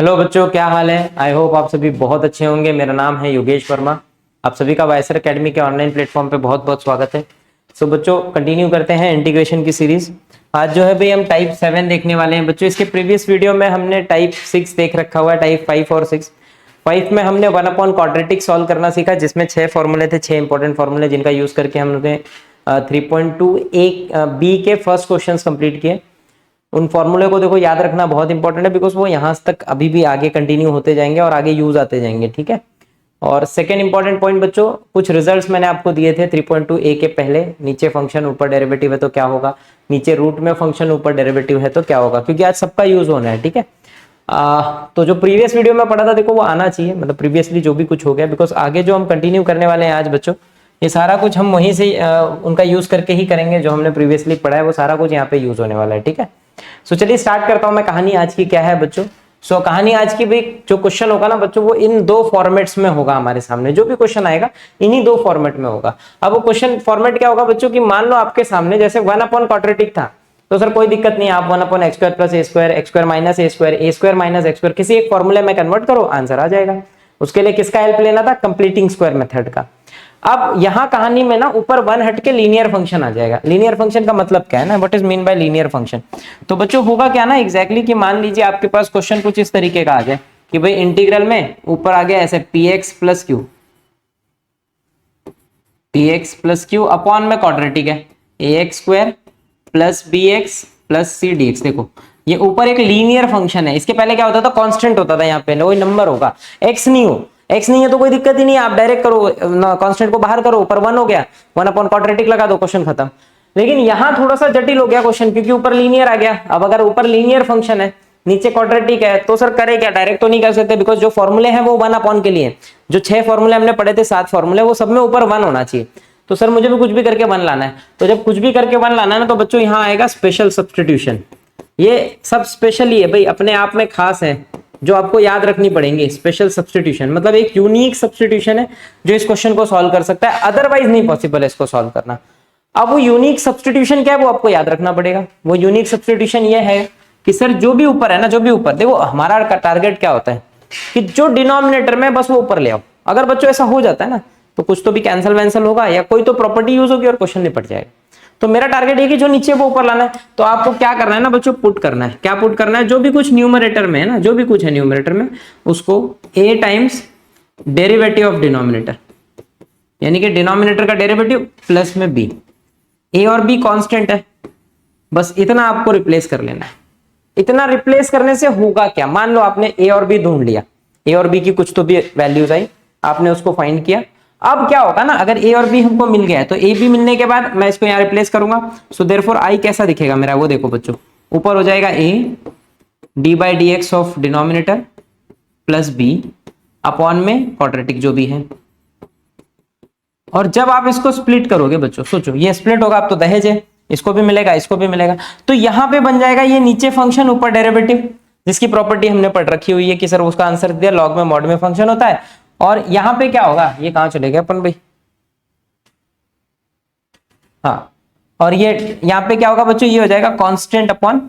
Hello बच्चों, क्या हाल है। आई होप आप सभी बहुत अच्छे होंगे। मेरा नाम है योगेश वर्मा। आप सभी का वायसर एकेडमी के ऑनलाइन प्लेटफॉर्म पे बहुत बहुत स्वागत है। सो बच्चों, कंटिन्यू करते हैं इंटीग्रेशन की सीरीज। आज जो है भाई हम टाइप 7 देखने वाले हैं बच्चों। इसके प्रीवियस वीडियो में हमने टाइप 6 देख रखा हुआ है, टाइप 5 और 6। 5 में हमने 1 अपॉन क्वाड्रेटिक सॉल्व करना सीखा, जिसमें 6 फॉर्मूले थे, 6 इंपॉर्टेंट फॉर्मूले, जिनका यूज करके हमने 3.2 बी के फर्स्ट क्वेश्चन कंप्लीट किए। उन फॉर्मूले को देखो याद रखना बहुत इंपॉर्टेंट है, बिकॉज वो यहाँ तक अभी भी आगे कंटिन्यू होते जाएंगे और आगे यूज आते जाएंगे, ठीक है। और सेकेंड इंपॉर्टेंट पॉइंट बच्चों, कुछ रिजल्ट्स मैंने आपको दिए थे 3.2 ए के पहले। नीचे फंक्शन ऊपर डेरिवेटिव है तो क्या होगा, नीचे रूट में फंक्शन ऊपर डेरिवेटिव है तो क्या होगा, क्योंकि आज सबका यूज होना है, ठीक है। तो जो प्रीवियस वीडियो में पढ़ा था देखो वो आना चाहिए, मतलब प्रीवियसली जो भी कुछ हो गया, बिकॉज आगे जो हम कंटिन्यू करने वाले हैं आज बच्चों, ये सारा कुछ हम वहीं से उनका यूज करके ही करेंगे। जो हमने प्रीवियसली पढ़ा है वो सारा कुछ यहाँ पे यूज होने वाला है, ठीक है। सो चलिए स्टार्ट करता हूं मैं। कहानी आज की क्या है बच्चों। कहानी आज की भी जो क्वेश्चन होगा ना बच्चों, वो इन दो फॉर्मेट्स में होगा हमारे सामने। जो भी क्वेश्चन आएगा इन्हीं दो फॉर्मेट में होगा। अब वो क्वेश्चन फॉर्मेट क्या होगा बच्चों, कि मान लो आपके सामने जैसे 1 अपॉन क्वाड्रेटिक था, तो सर कोई दिक्कत नहीं है, आप 1/x² + a², x² - a², a² - x² किसी एक फॉर्मूले में कन्वर्ट करो, आंसर आ जाएगा। उसके लिए किसका हेल्प लेना था, कंप्लीटिंग स्क्वायर मेथड का। अब यहां कहानी में ना ऊपर 1 हट के लीनियर फंक्शन आ जाएगा। लीनियर फंक्शन का मतलब क्या है ना, what is mean by linear function. तो बच्चों होगा क्या ना एग्जैक्टली कि मान लीजिए आपके पास क्वेश्चन कुछ इस तरीके का आ जाए कि भाई इंटीग्रल में ऊपर आ गया ऐसे px + q अपॉन में क्वाड्रेटिक है ax² + bx + c dx। देखो ये ऊपर एक लीनियर फंक्शन है, इसके पहले क्या होता था, कांस्टेंट होता था, यहाँ पे कोई नंबर होगा, x नहीं है तो कोई दिक्कत ही नहीं है, आप डायरेक्ट करो, कांस्टेंट को बाहर करो, ऊपर 1 हो गया, 1 अपॉन क्वाड्रेटिक लगा दो, क्वेश्चन खत्म। लेकिन यहां थोड़ा सा जटिल हो गया क्वेश्चन, क्योंकि ऊपर लीनियर आ गया। अब अगर ऊपर लीनियर फंक्शन है नीचे क्वाड्रेटिक है तो सर करे क्या, डायरेक्ट तो नहीं कर सकते, बिकॉज जो फॉर्मूले हैं वो 1 अपॉन के लिए। जो 6 फॉर्मूले हमने पढ़े थे, 7 फॉर्मूले, वो सब में ऊपर 1 होना चाहिए। तो सर मुझे भी कुछ भी करके 1 लाना है। तो जब कुछ भी करके 1 लाना है ना, तो बच्चों यहाँ आएगा स्पेशल सब्स्टिट्यूशन। ये सब स्पेशल ही है भाई, अपने आप में खास है, जो आपको याद रखनी पड़ेंगी। स्पेशल सब्स्टिट्यूशन मतलब एक यूनिक सब्स्टिट्यूशन है जो इस क्वेश्चन को सॉल्व कर सकता है, अदरवाइज नहीं पॉसिबल है इसको सॉल्व करना। अब वो यूनिक सब्स्टिट्यूशन क्या है वो आपको याद रखना पड़ेगा। वो यूनिक सब्स्टिट्यूशन ये है कि सर जो भी ऊपर है ना, जो भी ऊपर, देखो हमारा टारगेट क्या होता है कि जो डिनोमिनेटर में बस वो ऊपर ले आओ। अगर बच्चों ऐसा हो जाता है ना, तो कुछ तो भी कैंसिल वैंसल होगा या कोई तो प्रॉपर्टी यूज होगी और क्वेश्चन निपट जाएगा। तो मेरा टारगेट ये कि जो नीचे वो ऊपर लाना है। तो आपको क्या करना है ना बच्चों, पुट करना है। क्या पुट करना है, जो भी कुछ न्यूमरेटर में है ना, जो भी कुछ है न्यूमरेटर में, उसको a times derivative of denominator, यानी कि डिनोमिनेटर का डेरिवेटिव प्लस में b। a और b कांस्टेंट है, बस इतना आपको रिप्लेस कर लेना है। इतना रिप्लेस करने से होगा क्या, मान लो आपने a और b ढूंढ लिया, a और b की कुछ तो भी वैल्यूज आई, आपने उसको फाइंड किया। अब क्या होगा ना, अगर a और b हमको मिल गया है तो a b मिलने के बाद मैं इसको यहाँ रिप्लेस करूंगा। सो देयरफॉर i कैसा दिखेगा मेरा, वो देखो बच्चों, ऊपर हो जाएगा a d/dx of denominator plus b upon में क्वाड्रेटिक जो भी है। और जब आप इसको स्प्लिट करोगे बच्चों, सोचो ये स्प्लिट होगा, अब तो दहेज है, इसको भी मिलेगा, इसको भी मिलेगा, तो यहाँ पे बन जाएगा ये नीचे फंक्शन ऊपर डेरिवेटिव, जिसकी प्रॉपर्टी हमने पढ़ रखी हुई है कि सर उसका आंसर दिया लॉग में मॉड में फंक्शन होता है। और यहाँ पे क्या होगा, ये कहां चले गए अपन भाई, हाँ, और ये यहाँ पे क्या होगा बच्चों, ये हो जाएगा कांस्टेंट अपॉन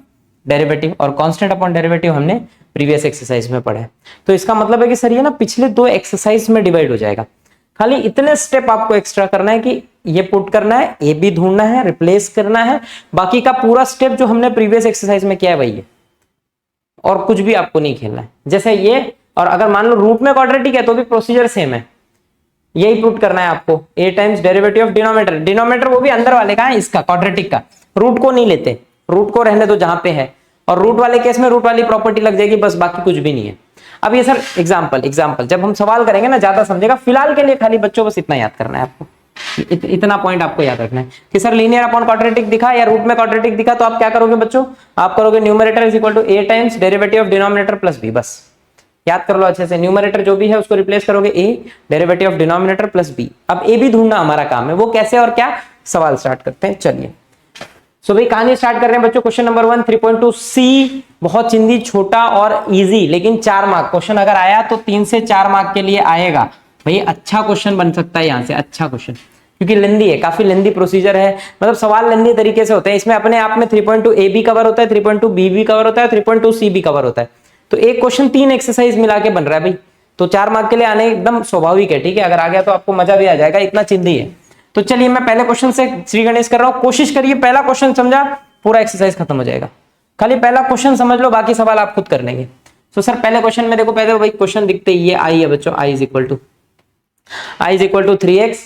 डेरिवेटिव। और कांस्टेंट अपॉन डेरिवेटिव हमने प्रीवियस एक्सरसाइज में पढ़ा है। तो इसका मतलब है कि सर ये ना पिछले 2 एक्सरसाइज में डिवाइड हो जाएगा। खाली इतने स्टेप आपको एक्स्ट्रा करना है कि ये पुट करना है, ए बी ढूंढना है, रिप्लेस करना है, बाकी का पूरा स्टेप जो हमने प्रीवियस एक्सरसाइज में किया है वही है, और कुछ भी आपको नहीं खेलना है। जैसे ये, और अगर मान लो रूट में क्वाड्रेटिक है तो भी प्रोसीजर सेम है, यही पुट करना है आपको, a times derivative of denominator. Denominator वो भी अंदर वाले का है, इसका क्वाड्रेटिक का, रूट को नहीं लेते, रूट को रहने दो जहां पे है, और रूट वाले केस में रूट वाली प्रॉपर्टी लग जाएगी, बस बाकी कुछ भी नहीं है। अब ये सर एग्जाम्पल जब हम सवाल करेंगे ना ज्यादा समझेगा, फिलहाल के लिए खाली बच्चों बस इतना याद करना है आपको, इतना पॉइंट आपको याद रखना है कि सर लीनियर अपॉन क्वाड्रेटिक दिखा या रूट में क्वाड्रेटिक दिखा, तो आप क्या करोगे बच्चों, आप करोगे numerator is equal to a times derivative of denominator plus b। बस याद कर लो अच्छे से, न्यूमरेटर जो भी है उसको रिप्लेस करोगे a derivative of denominator plus b। अब a भी ढूंढना हमारा काम है, वो कैसे और क्या, सवाल स्टार्ट करते हैं, चलिए। सो भाई कहानी स्टार्ट कर रहे हैं बच्चों। क्वेश्चन नंबर 1 3.2 सी, बहुत चिंदी, छोटा और इजी, लेकिन 4 मार्क क्वेश्चन अगर आया तो 3 से 4 मार्क के लिए आएगा भाई। अच्छा क्वेश्चन बन सकता है यहाँ से, अच्छा क्वेश्चन, क्योंकि लेंदी है, काफी लेंदी प्रोसीजर है, मतलब सवाल लेंदी तरीके से होते हैं। इसमें अपने आप में 3.2 ए भी कवर होता है, 3.2 बी भी कवर होता है, 3.2 सी भी कवर होता है। तो एक क्वेश्चन 3 एक्सरसाइज मिला के बन रहा है भाई, तो 4 मार्क के लिए आने एकदम स्वाभाविक है, ठीक है। अगर आ गया तो आपको मजा भी आ जाएगा, इतना चिंदी है। तो चलिए मैं पहले क्वेश्चन से श्री गणेश कर रहा हूं, कोशिश करिए पहला क्वेश्चन समझा, पूरा एक्सरसाइज खत्म हो जाएगा। खाली पहला क्वेश्चन समझ लो, बाकी सवाल आप खुद कर लेंगे। तो सर पहले क्वेश्चन में देखो, पहले भाई क्वेश्चन दिखते ही ये आई है बच्चों, I is equal to 3x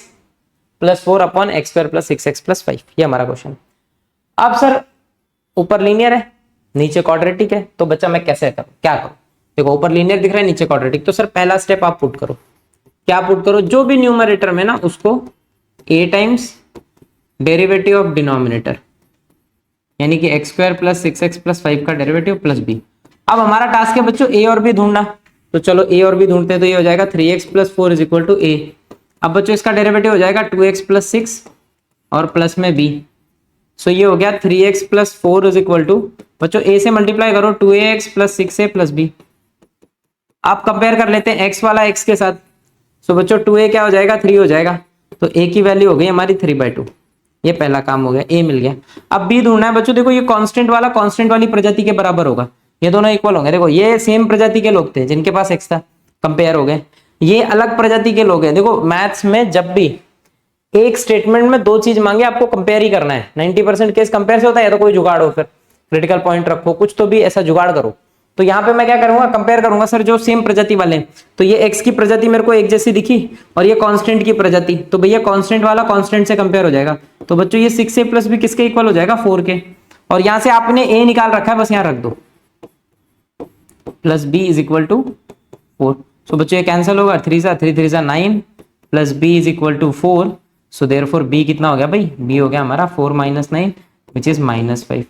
plus 4 upon x square plus 6x plus 5, ये हमारा क्वेश्चन। अब सर ऊपर लीनियर है, नीचे क्वाड्रेटिक है, तो बच्चा मैं कैसे करूं, क्या करूं? देखो ऊपर लीनियर दिख रहा है, नीचे क्वाड्रेटिक, तो सर पहला स्टेप आप पुट करो। क्या पुट करो? जो भी न्यूमरेटर में ना उसको a times derivative of denominator, यानी कि x square plus 6x plus 5 का डेरिवेटिव प्लस b। अब हमारा टास्क है बच्चों a और b ढूंढना, तो चलो a और b ढूंढते हैं। तो ये हो जाएगा 3x plus 4 is equal to a। अब बच्चों इसका डेरिवेटिव हो जाएगा 2x प्लस 6 और प्लस में b। सो ये हो गया 3x plus 4 is equal to, बच्चों a से मल्टीप्लाई करो 2ax plus 6a plus b। आप कंपेयर कर लेते हैं x वाला x के साथ। सो बच्चों 2a क्या हो जाएगा, 3 हो जाएगा, तो a की वैल्यू हो गई हमारी 3/2। ये पहला काम हो गया, a मिल गया। अब b ढूंढना है बच्चों, देखो ये कांस्टेंट वाला कांस्टेंट वाली प्रजाति के बराबर होगा, ये दोनों इक्वल होंगे। देखो ये सेम प्रजाति के लोग थे जिनके पास x था, कंपेयर हो गए। ये अलग प्रजाति के लोग हैं। देखो मैथ्स में जब भी एक स्टेटमेंट में 2 चीज मांगे, आपको कंपेयर ही करना है। 90% केस कंपेयर से होता है, या तो कोई जुगाड़ हो, फिर क्रिटिकल पॉइंट रखो, कुछ तो भी ऐसा जुगाड़ करो। तो यहाँ पे मैं क्या करूंगा, कंपेयर करूंगा सर जो सेम प्रजाति वाले। तो ये x की प्रजाति मेरे को एक जैसी दिखी और ये कांस्टेंट की प्रजाति, तो भैया कांस्टेंट वाला कांस्टेंट से कंपेयर हो जाएगा। तो बच्चों ये 6a प्लस b किसके इक्वल हो जाएगा, 4 के। और यहाँ से आपने a निकाल रखा है, बस यहाँ रख दो, plus b is equal to 4। So बच्चों ये कैंसिल होगा, 3 सा 3 3 सा 9 plus b is equal to 4। So therefore b कितना हो गया भाई, b हो गया हमारा 4 माइनस 9 विच इज -5।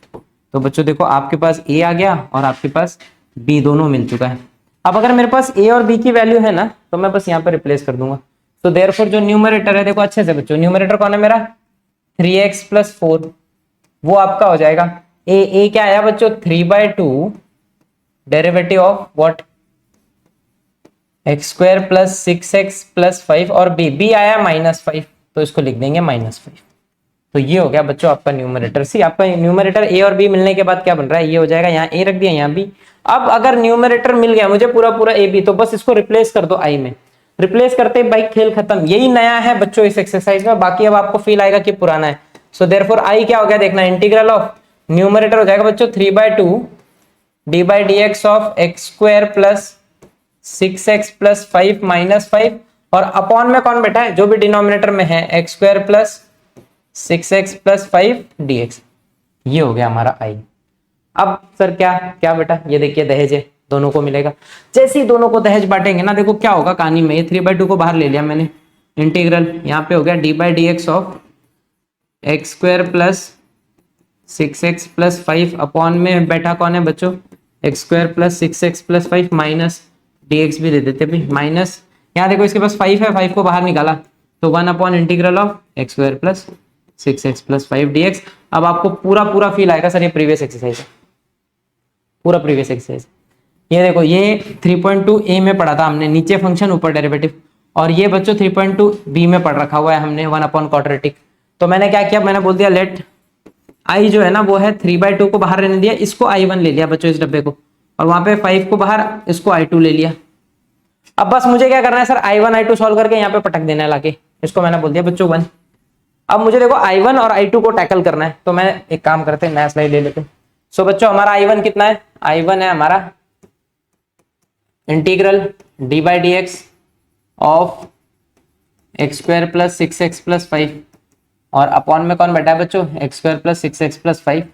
तो बच्चों देखो आपके पास a आ गया और आपके पास b, दोनों मिल चुका है। अब अगर मेरे पास a और b की वैल्यू है ना, तो मैं बस यहाँ पर रिप्लेस कर दूंगा। तो देयरफॉर जो न्यूमरेटर है, देखो अच्छे से बच्चों, न्यूमरेटर कौन है मेरा, 3x प्लस 4, वो आपका हो जाएगा a क्या आया बच्चों, 3/2 derivative of what, x square plus 6x plus 5, और b आया -5, तो इसको लिख देंगे -5। तो ये हो गया बच्चों आपका न्यूमरेटर। सी आपका न्यूमरेटर a और b मिलने के बाद क्या बन रहा है, ये हो जाएगा, यहाँ a रख दिया, यहाँ b। अब अगर न्यूमरेटर मिल गया मुझे पूरा पूरा a b, तो बस इसको रिप्लेस कर दो i में। रिप्लेस करते भाई खेल खत्म। यही नया है बच्चों इस एक्सरसाइज में, बाकी अब आपको फील आएगा कि पुराना है। सो देयरफॉर i क्या हो गया देखना, इंटीग्रल ऑफ न्यूमरेटर हो जाएगा बच्चों 3/2 D by d x of x square plus 6x plus 5 minus 5, और अपॉन में कौन बैठा है, जो भी डिनोमिनेटर में है, x square plus 6x plus 5 dx। ये हो गया हमारा i। अब सर क्या क्या बेटा, ये देखिए दहेज है, दोनों को मिलेगा। जैसे ही दोनों को दहेज बांटेंगे ना, देखो क्या होगा कहानी में, ये 3/2 को बाहर ले लिया मैंने, इंटीग्रल यहाँ पे हो गया D by d x of x square plus 6x plus 5, upon में बैठा कौन है बच्चों, x square plus 6x plus 5 minus dx भी दे देते भाई, माइनस यहाँ देखो इसके पास 5 है, 5 को बाहर निकाला, तो 1 upon integral of x square plus 6x plus 5 dx। अब आपको पूरा पूरा फील आएगा सर, ये प्रीवियस एक्सरसाइज है, पूरा प्रीवियस एक्सरसाइज। ये देखो ये 3.2 a में पढ़ा था हमने, नीचे फंक्शन ऊपर डेरिवेटिव, और ये बच्चों 3.2 b में पढ़ रखा हुआ है हमने 1 अपॉन क्वाड्रेटिक। तो मैंने क्या किया, मैंने बोल दिया लेट i जो है ना वो है 3/2 को बाहर रहने दिया, इसको i1 ले लिया बच्चों इस डब्बे को, और वहां पे 5 को बाहर, इसको i2 ले लिया। अब बस मुझे क्या करना है सर, i1 i2 सॉल्व करके यहाँ पे पटक देना है लाके, इसको मैंने बोल दिया बच्चों 1। अब मुझे देखो i1 और i2 को टैकल करना है, तो मैं एक काम करते हैं, नया स्लाइड ले लेते हैं। सो बच्चों हमारा i1 कितना है, i1 है हमारा integral D by d x of x square plus 6x plus 5, और अपॉन में कौन बैठा है बच्चों, x square plus 6x plus 5।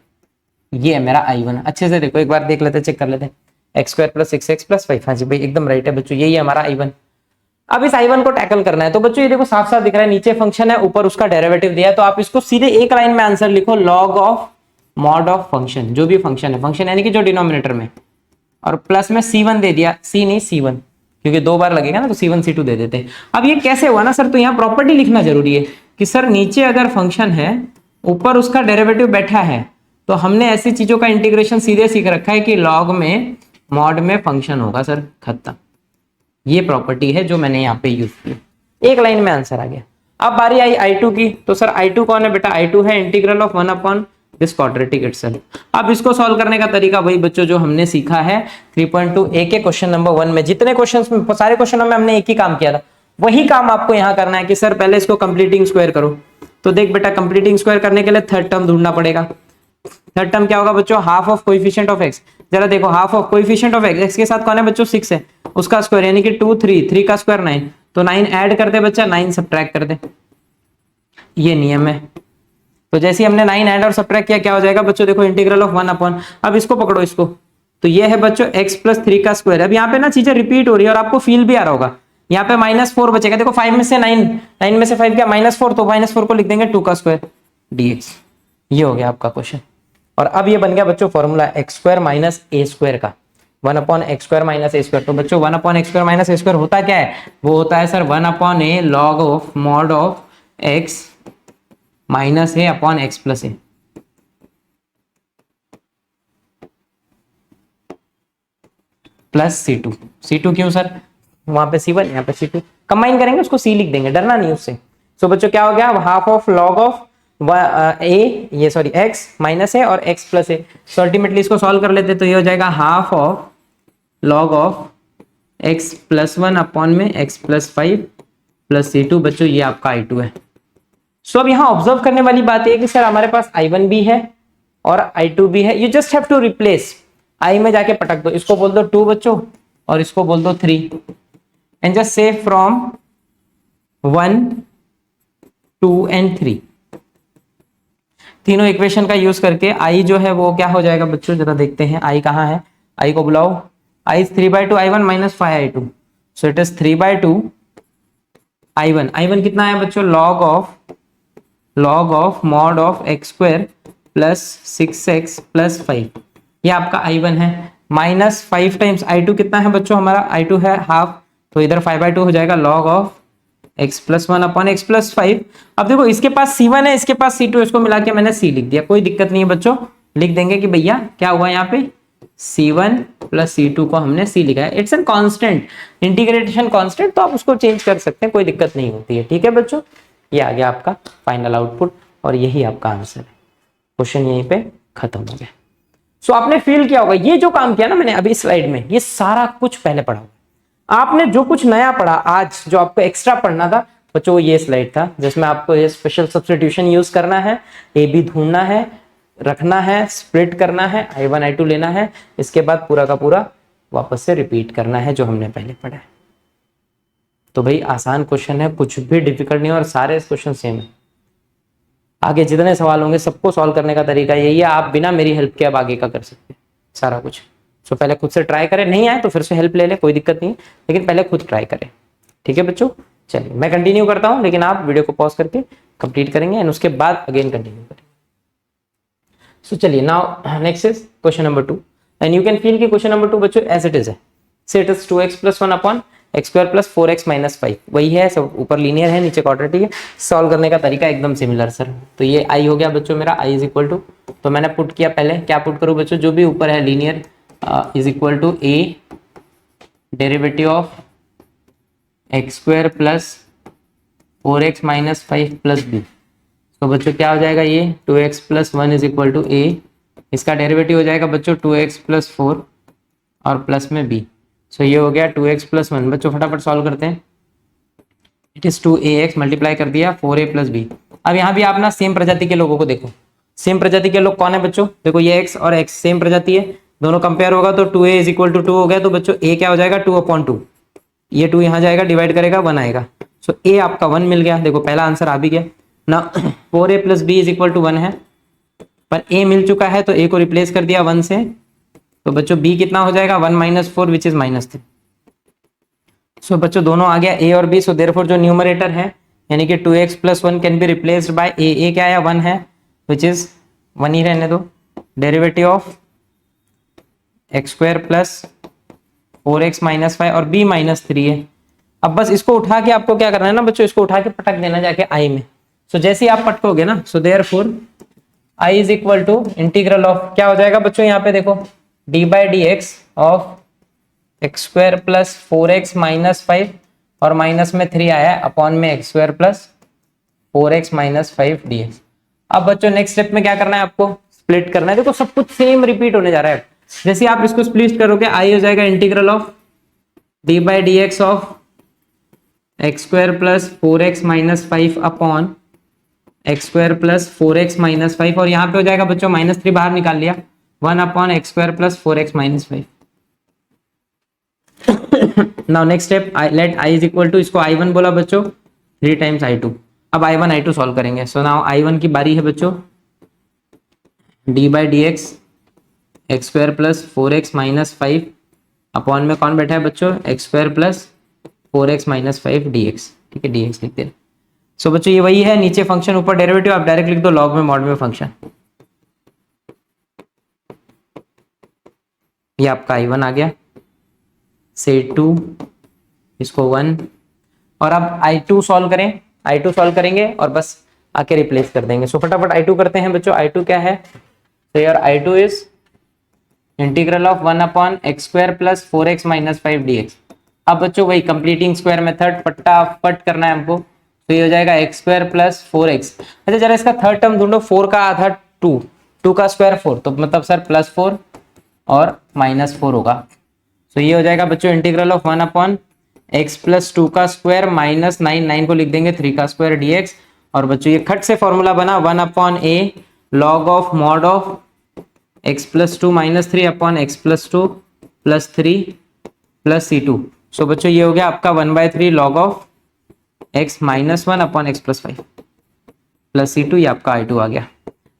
ये है मेरा i1। अच्छे से देखो एक बार देख लेते, चेक कर लेते हैं, x square plus 6x plus 5, हाँ जी भाई एकदम राइट है बच्चों, यही है हमारा i1। अब इस i1 को टैकल करना है, तो बच्चों ये देखो साफ साफ दिख रहा है, नीचे फंक्शन है, ऊपर उसका डेरिवेटिव दिया है, तो आप इसको सीधे एक लाइन में आंसर लिखो, log of mod of function, जो भी फंक्शन है, फंक्शन यानी कि जो डिनोमिनेटर में, और प्लस में c1 दे दिया, c नहीं c1, क्योंकि 2 बार लगेगा ना, तो c1 c2 दे देते हैं। अब ये कैसे हुआ ना सर, तो यहाँ प्रॉपर्टी लिखना जरूरी है कि सर नीचे अगर फंक्शन है, ऊपर उसका डेरिवेटिव बैठा है, तो हमने ऐसी चीजों का इंटीग्रेशन सीधे सीख रखा है कि लॉग में मॉड में फंक्शन होगा सर, खत्म। ये प्रॉपर्टी है जो मैंने यहाँ पे यूज की, एक लाइन में आंसर आ गया। अब बारी आई i2 की, तो सर i2 कौन है बेटा, i2 है integral of 1 upon this quadratic itself. अब इसको सॉल्व करने का तरीका वही बच्चों जो हमने सीखा है 3.2 ए के क्वेश्चन नंबर 1 में। जितने क्वेश्चंस में, सारे क्वेश्चनों में हमने एक ही काम किया था, वही काम आपको यहाँ करना है कि सर पहले इसको कंप्लीटिंग स्क्वायर करो। तो देख बेटा, कंप्लीटिंग स्क्वायर करने के लिए थर्ड टर्म ढूंढना पड़ेगा। थर्ड टर्म क्या होगा बच्चों? Half of coefficient of x. जरा देखो, half of coefficient of x के साथ कौन है बच्चों? 6 है, उसका स्क्वायर यानी कि 2 3, 3 का स्क्वायर 9, तो 9 ऐड कर दे बच्चा, 9 सब्ट्रैक्ट कर दे, ये नियम है। तो जैसे ही हमने 9 ऐड और सब्ट्रैक्ट किया, क्या हो जाएगा बच्चों? देखो इंटीग्रल ऑफ 1 अपॉन, अब इसको पकड़ो इसको, तो ये है बच्चों x प्लस 3 का स्क्वायर। अब यहाँ पे ना चीजें रिपीट हो रही है और आपको फील भी आ रहा होगा। यहाँ पे -4 बचेगा, देखो 5 में से 9, 9 में से 5 क्या? -4, तो -4 को लिख देंगे 2 का स्क्वायर dx। ये हो गया आपका क्वेश्चन। और अब ये बन गया बच्चों formula x square minus a square का, 1 upon x square minus a square. तो बच्चों 1 upon x square minus a square होता क्या है? वो होता है sir 1 upon a log of mod of x minus a upon x plus a। Plus C2 क्यों सर? वहां पे C1, यहाँ पे C2, कंबाइन करेंगे उसको C लिख देंगे, डरना नहीं उससे। सो बच्चों क्या हो गया? Half of log of x minus है और x प्लस है। सो अल्टीमेटली इसको सॉल्व कर लेते, तो ये हो जाएगा half of log of x plus 1 upon में x प्लस 5 प्लस C2। बच्चों ये आपका I2 है। सो अब यहाँ ऑब्जर्व करने वाली बात है कि सर हमारे पास I1 भी है और I2 भी है। You just have to replace, I में जाके पटक दो, इसको बोल दो 2 बच्चों और इसको बोल दो 3, and just say from 1 2 and 3, तीनों इक्वेशन का यूज करके I जो है वो क्या हो जाएगा बच्चों? जरा देखते हैं I कहाँ है। I को बुलाओ, I is 3/2 I1 minus 5 I2, so it is 3/2 I1 कितना है बच्चों? log of mod of x square plus 6x plus 5, ये आपका I1 है। माइनस 5 टाइम्स I2 कितना है बच्चों? हमारा I2 है हाफ, तो इधर 5/2 हो जाएगा log of x plus 1 upon x plus 5। अब देखो इसके पास C1 है, इसके पास C2, इसको मिला के मैंने C लिख दिया, कोई दिक्कत नहीं है बच्चों। लिख देंगे कि भैया क्या हुआ यहाँ पे? C1 प्लस C2 को हमने C लिखा है। It's an constant, integration constant, तो आप उसको चेंज कर सकते हैं, कोई दिक्कत नहीं होती है। ठीक है बच्चों, ये आ गया आपका फाइनल आउटपुट और यही आपका आंसर है। क्वेश्चन यहीं पे खत्म हो गया। सो आपने फील किया होगा ये जो काम किया ना मैंने अभी स्लाइड में, ये सारा कुछ पहले पढ़ा होगा। आपने जो कुछ नया पढ़ा आज, जो आपको एक्स्ट्रा पढ़ना था बच्चों, ये स्लाइड था जिसमें आपको ये स्पेशल सब्स्टिट्यूशन यूज करना है, ए बी ढूंढना है, रखना है, स्प्लिट करना है, I1 I2 लेना है, इसके बाद पूरा का पूरा वापस से रिपीट करना है जो हमने पहले पढ़ा है। तो भाई आसान क्वेश्चन है, कुछ भी डिफिकल्ट नहीं और सारे क्वेश्चन सेम है। आगे जितने सवाल होंगे सबको सॉल्व करने का तरीका यही है, आप बिना मेरी हेल्प के अब आगे का कर सकते हैं सारा कुछ। सो पहले खुद से ट्राई करें, नहीं आए तो फिर से हेल्प ले ले, कोई दिक्कत नहीं, लेकिन पहले खुद ट्राई करें। ठीक है बच्चों, चलिए मैं कंटिन्यू करता हूं, लेकिन आप वीडियो को पॉज करके कंप्लीट करेंगे एंड उसके बाद अगेन कंटिन्यू करेंगे। सो चलिए now next is question number 2 and you can feel कि क्वेश्चन नंबर 2 बच्चों एज इट इज है। से it is 2x plus 1 upon x square plus 4x minus 5, वही है, सब ऊपर लीनियर है नीचे क्वाड्रेटिक है। सॉल्व करने का तरीका एकदम सिमिलर सर। तो ये I हो गया बच्चों मेरा, I इज इक्वल टू, तो मैंने पुट किया, पहले क्या पुट करूं बच्चों? जो भी ऊपर है linear is equal to a derivative of x square plus 4x minus 5 plus b। तो बच्चों क्या हो जाएगा? ये 2x plus 1 is equal to a, इसका डेरिवेटिव हो जाएगा बच्चों 2x प्लस 4 और प्लस में b। सो ये हो गया 2x प्लस 1। बच्चों फटाफट सॉल्व करते हैं। इट इज 2ax मल्टीप्लाई कर दिया 4a प्लस b। अब यहाँ भी आप ना सेम प्रजाति के लोगों को देखो, सेम प्रजाति के लोग कौन है बच्चों? देखो ये x और x सेम प्रजाति है, दोनों कंपेयर होगा तो 2a इज इक्वल टू 2 हो गया। तो बच्चों a क्या हो जाएगा? 2/2, ये 2 यहाँ जाएगा, डिवाइड करेगा 1 आएगा। सो a आपका 1 मिल गया। देखो पहला आंसर आ भी गया ना। 4a plus b is equal to 1 है, पर a मिल चुका है तो a को रिप्लेस कर दिया 1 से, तो बच्चों b कितना हो जाएगा? 1 माइनस 4 विच इज -3। सो बच्चों दोनों आ गया a और b। सो देयरफॉर जो न्यूमरेटर है यानी कि 2x plus 1 can be replaced by a क्या आया? 1 है, विच इज 1 ही रहने दो। Derivative of x square plus 4x minus 5 और b -3 है। अब बस इसको उठा के आपको क्या करना है ना बच्चों, इसको उठा के पटक देना जाके I में। सो जैसे ही आप पटकोगे ना, so therefore I is equal to integral of, क्या हो जाएगा बच्चों? यहाँ पे देखो d by d x of x square plus 4x minus 5 और माइनस में 3 आया अपॉन में x square plus 4x minus 5 dx। अब बच्चों नेक्स्ट स्टेप में क्या करना है आपको? स्प्लिट करना है। देखो सब कुछ सेम रिपीट होने जा रहा है। जैसे आप इसको स्प्लिट करोगे, आई हो जाएगा integral of D by d x of x square plus 4x minus 5 upon x square plus 4x minus 5, और यहाँ पे हो जाएगा बच्चों -3 बाहर निकाल लिया, 1 upon x square plus 4x minus 5। Now next step, let i is equal to, इसको i1 बोला बच्चों, 3 टाइम्स i2। अब i1 i2 सॉल्व करेंगे। सो नाउ i1 की बारी है बच्चों, D by d x x square plus 4x minus 5 upon में कौन बैठा है बच्चों, x square plus 4x minus 5 dx। ठीक है, dx लिखते हैं। सो बच्चों ये वही है, नीचे फंक्शन ऊपर डेरिवेटिव, आप डायरेक्ट लिख दो लॉग में मॉड में फंक्शन। ये आपका i1 आ गया, से 2 इसको 1, और अब i2 सॉल्व करें, i2 सॉल्व करेंगे और बस आके रिप्लेस कर देंगे। सो फटाफट i2 करते हैं बच्चों। i2 क्या है, तो यार i2 is integral of 1 upon x square plus 4x minus 5 dx। अब बच्चों वही कंप्लीटिंग स्क्वायर मेथड फटाफट करना है हमको। तो ये हो जाएगा एक्स स्क्वायर प्लस 4x। अच्छा जरा इसका थर्ड टर्म ढूंढो, 4 का आधा 2, 2 का स्क्वायर 4, तो मतलब सर +4 और -4 होगा। तो ये हो जाएगा बच्चों integral of 1 upon x plus 2 का स्क्वायर माइनस 9, 9 को लिख देंगे 3 का स्क्वायर dx। और बच्चों ये खट से फॉर्मूला बना 1 upon a log of mod of x plus 2 minus 3 upon x plus 2 plus 3 plus c2। सो बच्चों ये हो गया आपका 1/3 log of x minus 1 upon x plus 5 plus c2। ये आपका i2 आ गया।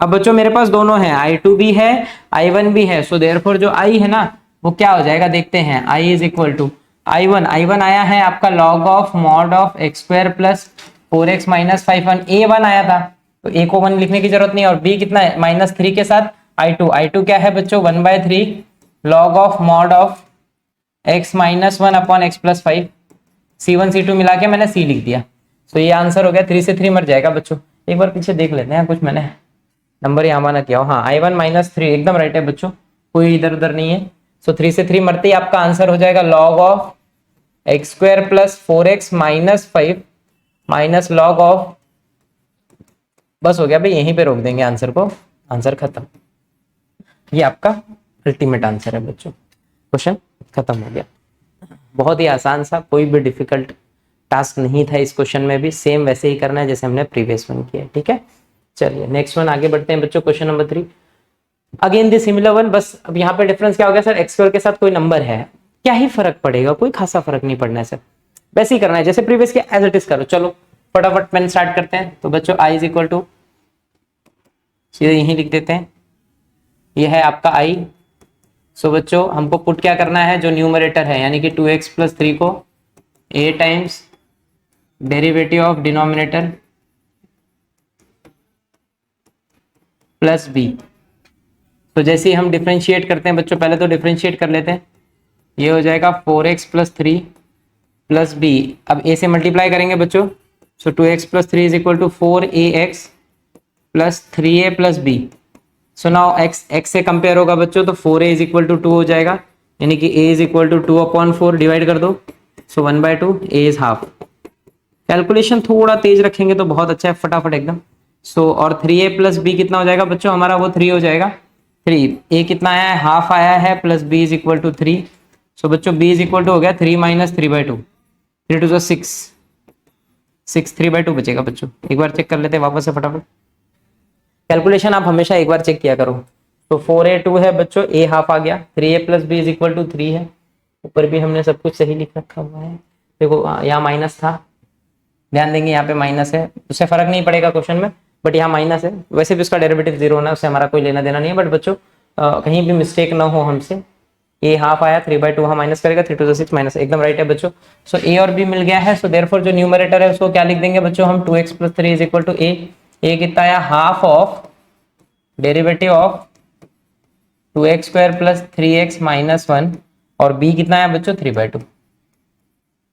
अब बच्चों मेरे पास दोनों है, i2 भी है i1 भी है। सो देयरफॉर जो i है ना वो क्या हो जाएगा देखते हैं, i is equal to i1 आया है आपका log of mod of x square plus 4x minus 5, a1 आया था तो a को 1 लिखने की जरूरत नहीं है, और b कितना है -3 के साथ i2 क्या है बच्चों 1/3 log of mod of x minus 1 upon x plus 5, c1 c2 मिला के मैंने c लिख दिया। तो ये आंसर हो गया, 3 से 3 मर जाएगा बच्चों। एक बार पीछे देख लेते हैं कुछ मैंने नंबर यहाँ माना किया हो। हाँ i1 -3 एकदम राइट है बच्चों, कोई इधर उधर नहीं है। सो 3 से 3 मरते ही आपका आंसर हो जाएगा log of x square plus 4x minus 5 minus log of, बस हो गया भाई, यहीं पे रोक देंगे आंसर को, आंसर खत्म। ये आपका अल्टीमेट आंसर है बच्चों, क्वेश्चन खत्म हो गया। बहुत ही आसान सा, कोई भी डिफिकल्ट टास्क नहीं था इस क्वेश्चन में भी, सेम वैसे ही करना है जैसे हमने प्रीवियस वन किया। ठीक है, चलिए नेक्स्ट वन आगे बढ़ते हैं बच्चों। Question number 3 again the similar one, बस अब यहाँ पे डिफरेंस क्या हो गया सर, एक्स स्क्वायर के साथ कोई नंबर है, क्या ही फर्क पड़ेगा, कोई खासा फर्क नहीं पड़ना है सर, वैसे ही करना है जैसे प्रीवियस के, एज इट इज करो। चलो फटाफट पेन स्टार्ट करते हैं। तो बच्चों i इज इक्वल टू, सीधे यहीं लिख देते हैं, ये है आपका i। सो बच्चों हमको पुट क्या करना है, जो न्यूमरेटर है यानी कि 2x प्लस 3 को a times derivative of denominator plus b। तो जैसे ही हम डिफरेंशिएट करते हैं बच्चों, पहले तो डिफरेंशिएट कर लेते हैं, ये हो जाएगा 4x प्लस 3 प्लस b। अब a से मल्टीप्लाई करेंगे बच्चों, so 2x plus 3 is equal to 4ax plus 3a plus b। So now x से कंपेयर होगा बच्चों, तो 4a इज इक्वल टू 2 हो जाएगा, यानी कि a is equal to 2/4 divide कर दो, so 1/2, a is half. Calculation थोड़ा तेज रखेंगे तो बहुत अच्छा है, फटाफट एकदम। सो और 3a प्लस b कितना हो जाएगा बच्चों हमारा, वो 3 हो जाएगा। 3 a कितना आया है, हाफ आया है, plus b is equal to 3। So बच्चों b इज इक्वल टू हो गया 3 माइनस 3/2, 3 टू 6, 6 3/2 बचेगा बच्चों। एक बार चेक कर लेते हैं वापस से फटाफट, कैलकुलेशन आप हमेशा एक बार चेक किया करो। तो 4a 2 है बच्चों, a हाफ आ गया, 3a plus b is equal to 3 है, ऊपर भी हमने सब कुछ सही लिख रखा हुआ है। देखो यहाँ माइनस था, ध्यान देंगे यहाँ पे माइनस है, उससे फर्क नहीं पड़ेगा क्वेश्चन में, बट यहाँ माइनस है, वैसे भी उसका डेरिवेटिव 0 होना है, उससे हमारा कोई लेना देना नहीं है। बट बच्चों कहीं भी मिस्टेक ना हो हमसे, ए हाफ आया, 3/2 हाँ माइनस करेगा, 3 टू 6 माइनस, एकदम राइट है बच्चों। सो ए और बी मिल गया है, सो देयरफॉर जो न्यूमरेटर है उसको क्या लिख देंगे बच्चों हम, 2x plus 3 is equal to a कितना आया, half of derivative of 2x square plus 3x minus 1, और b कितना है बच्चों 3/2।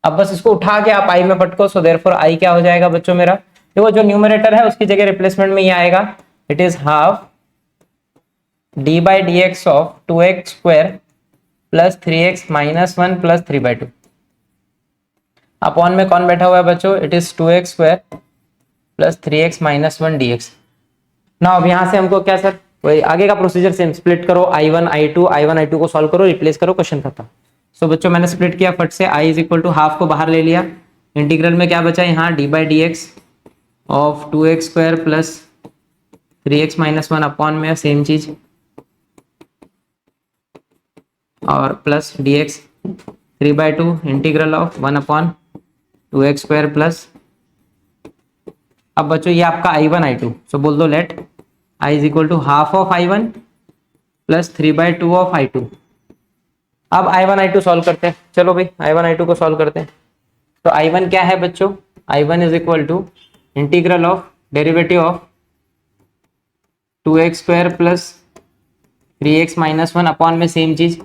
अब बस इसको उठा के आप i में पटको, सो देयरफॉर i क्या हो जाएगा बच्चों मेरा, देखो जो न्यूमरेटर है उसकी जगह रिप्लेसमेंट में ये आएगा, it is half d by d x of 2x square plus 3x minus 1 plus 3/2 upon में कौन बैठा हुआ है बच्चों, it is 2x square plus 3x minus 1 dx। ना अब यहाँ से हमको क्या सर वही आगे का प्रोसीजर सेम, स्प्लिट करो I1 I2 को सॉल्व करो, रिप्लेस करो, क्वेश्चन खत्म। सो बच्चों मैंने स्प्लिट किया फट से, I is equal to half को बाहर ले लिया, इंटीग्रल में क्या बचा यहाँ d/dx of 2x square plus 3x minus 1 upon में सेम चीज, और plus dx 3/2 integral of 1 upon 2x square plus, अब बच्चों ये आपका I1 I2, सो बोल दो let I is equal to half of I1 plus 3/2 of I2। अब I1 I2 सॉल्व करते हैं, चलो भाई I1 I2 को सॉल्व करते हैं। तो I1 क्या है बच्चों, I1 is equal to integral of derivative of 2x square plus 3x minus 1 upon में सेम चीज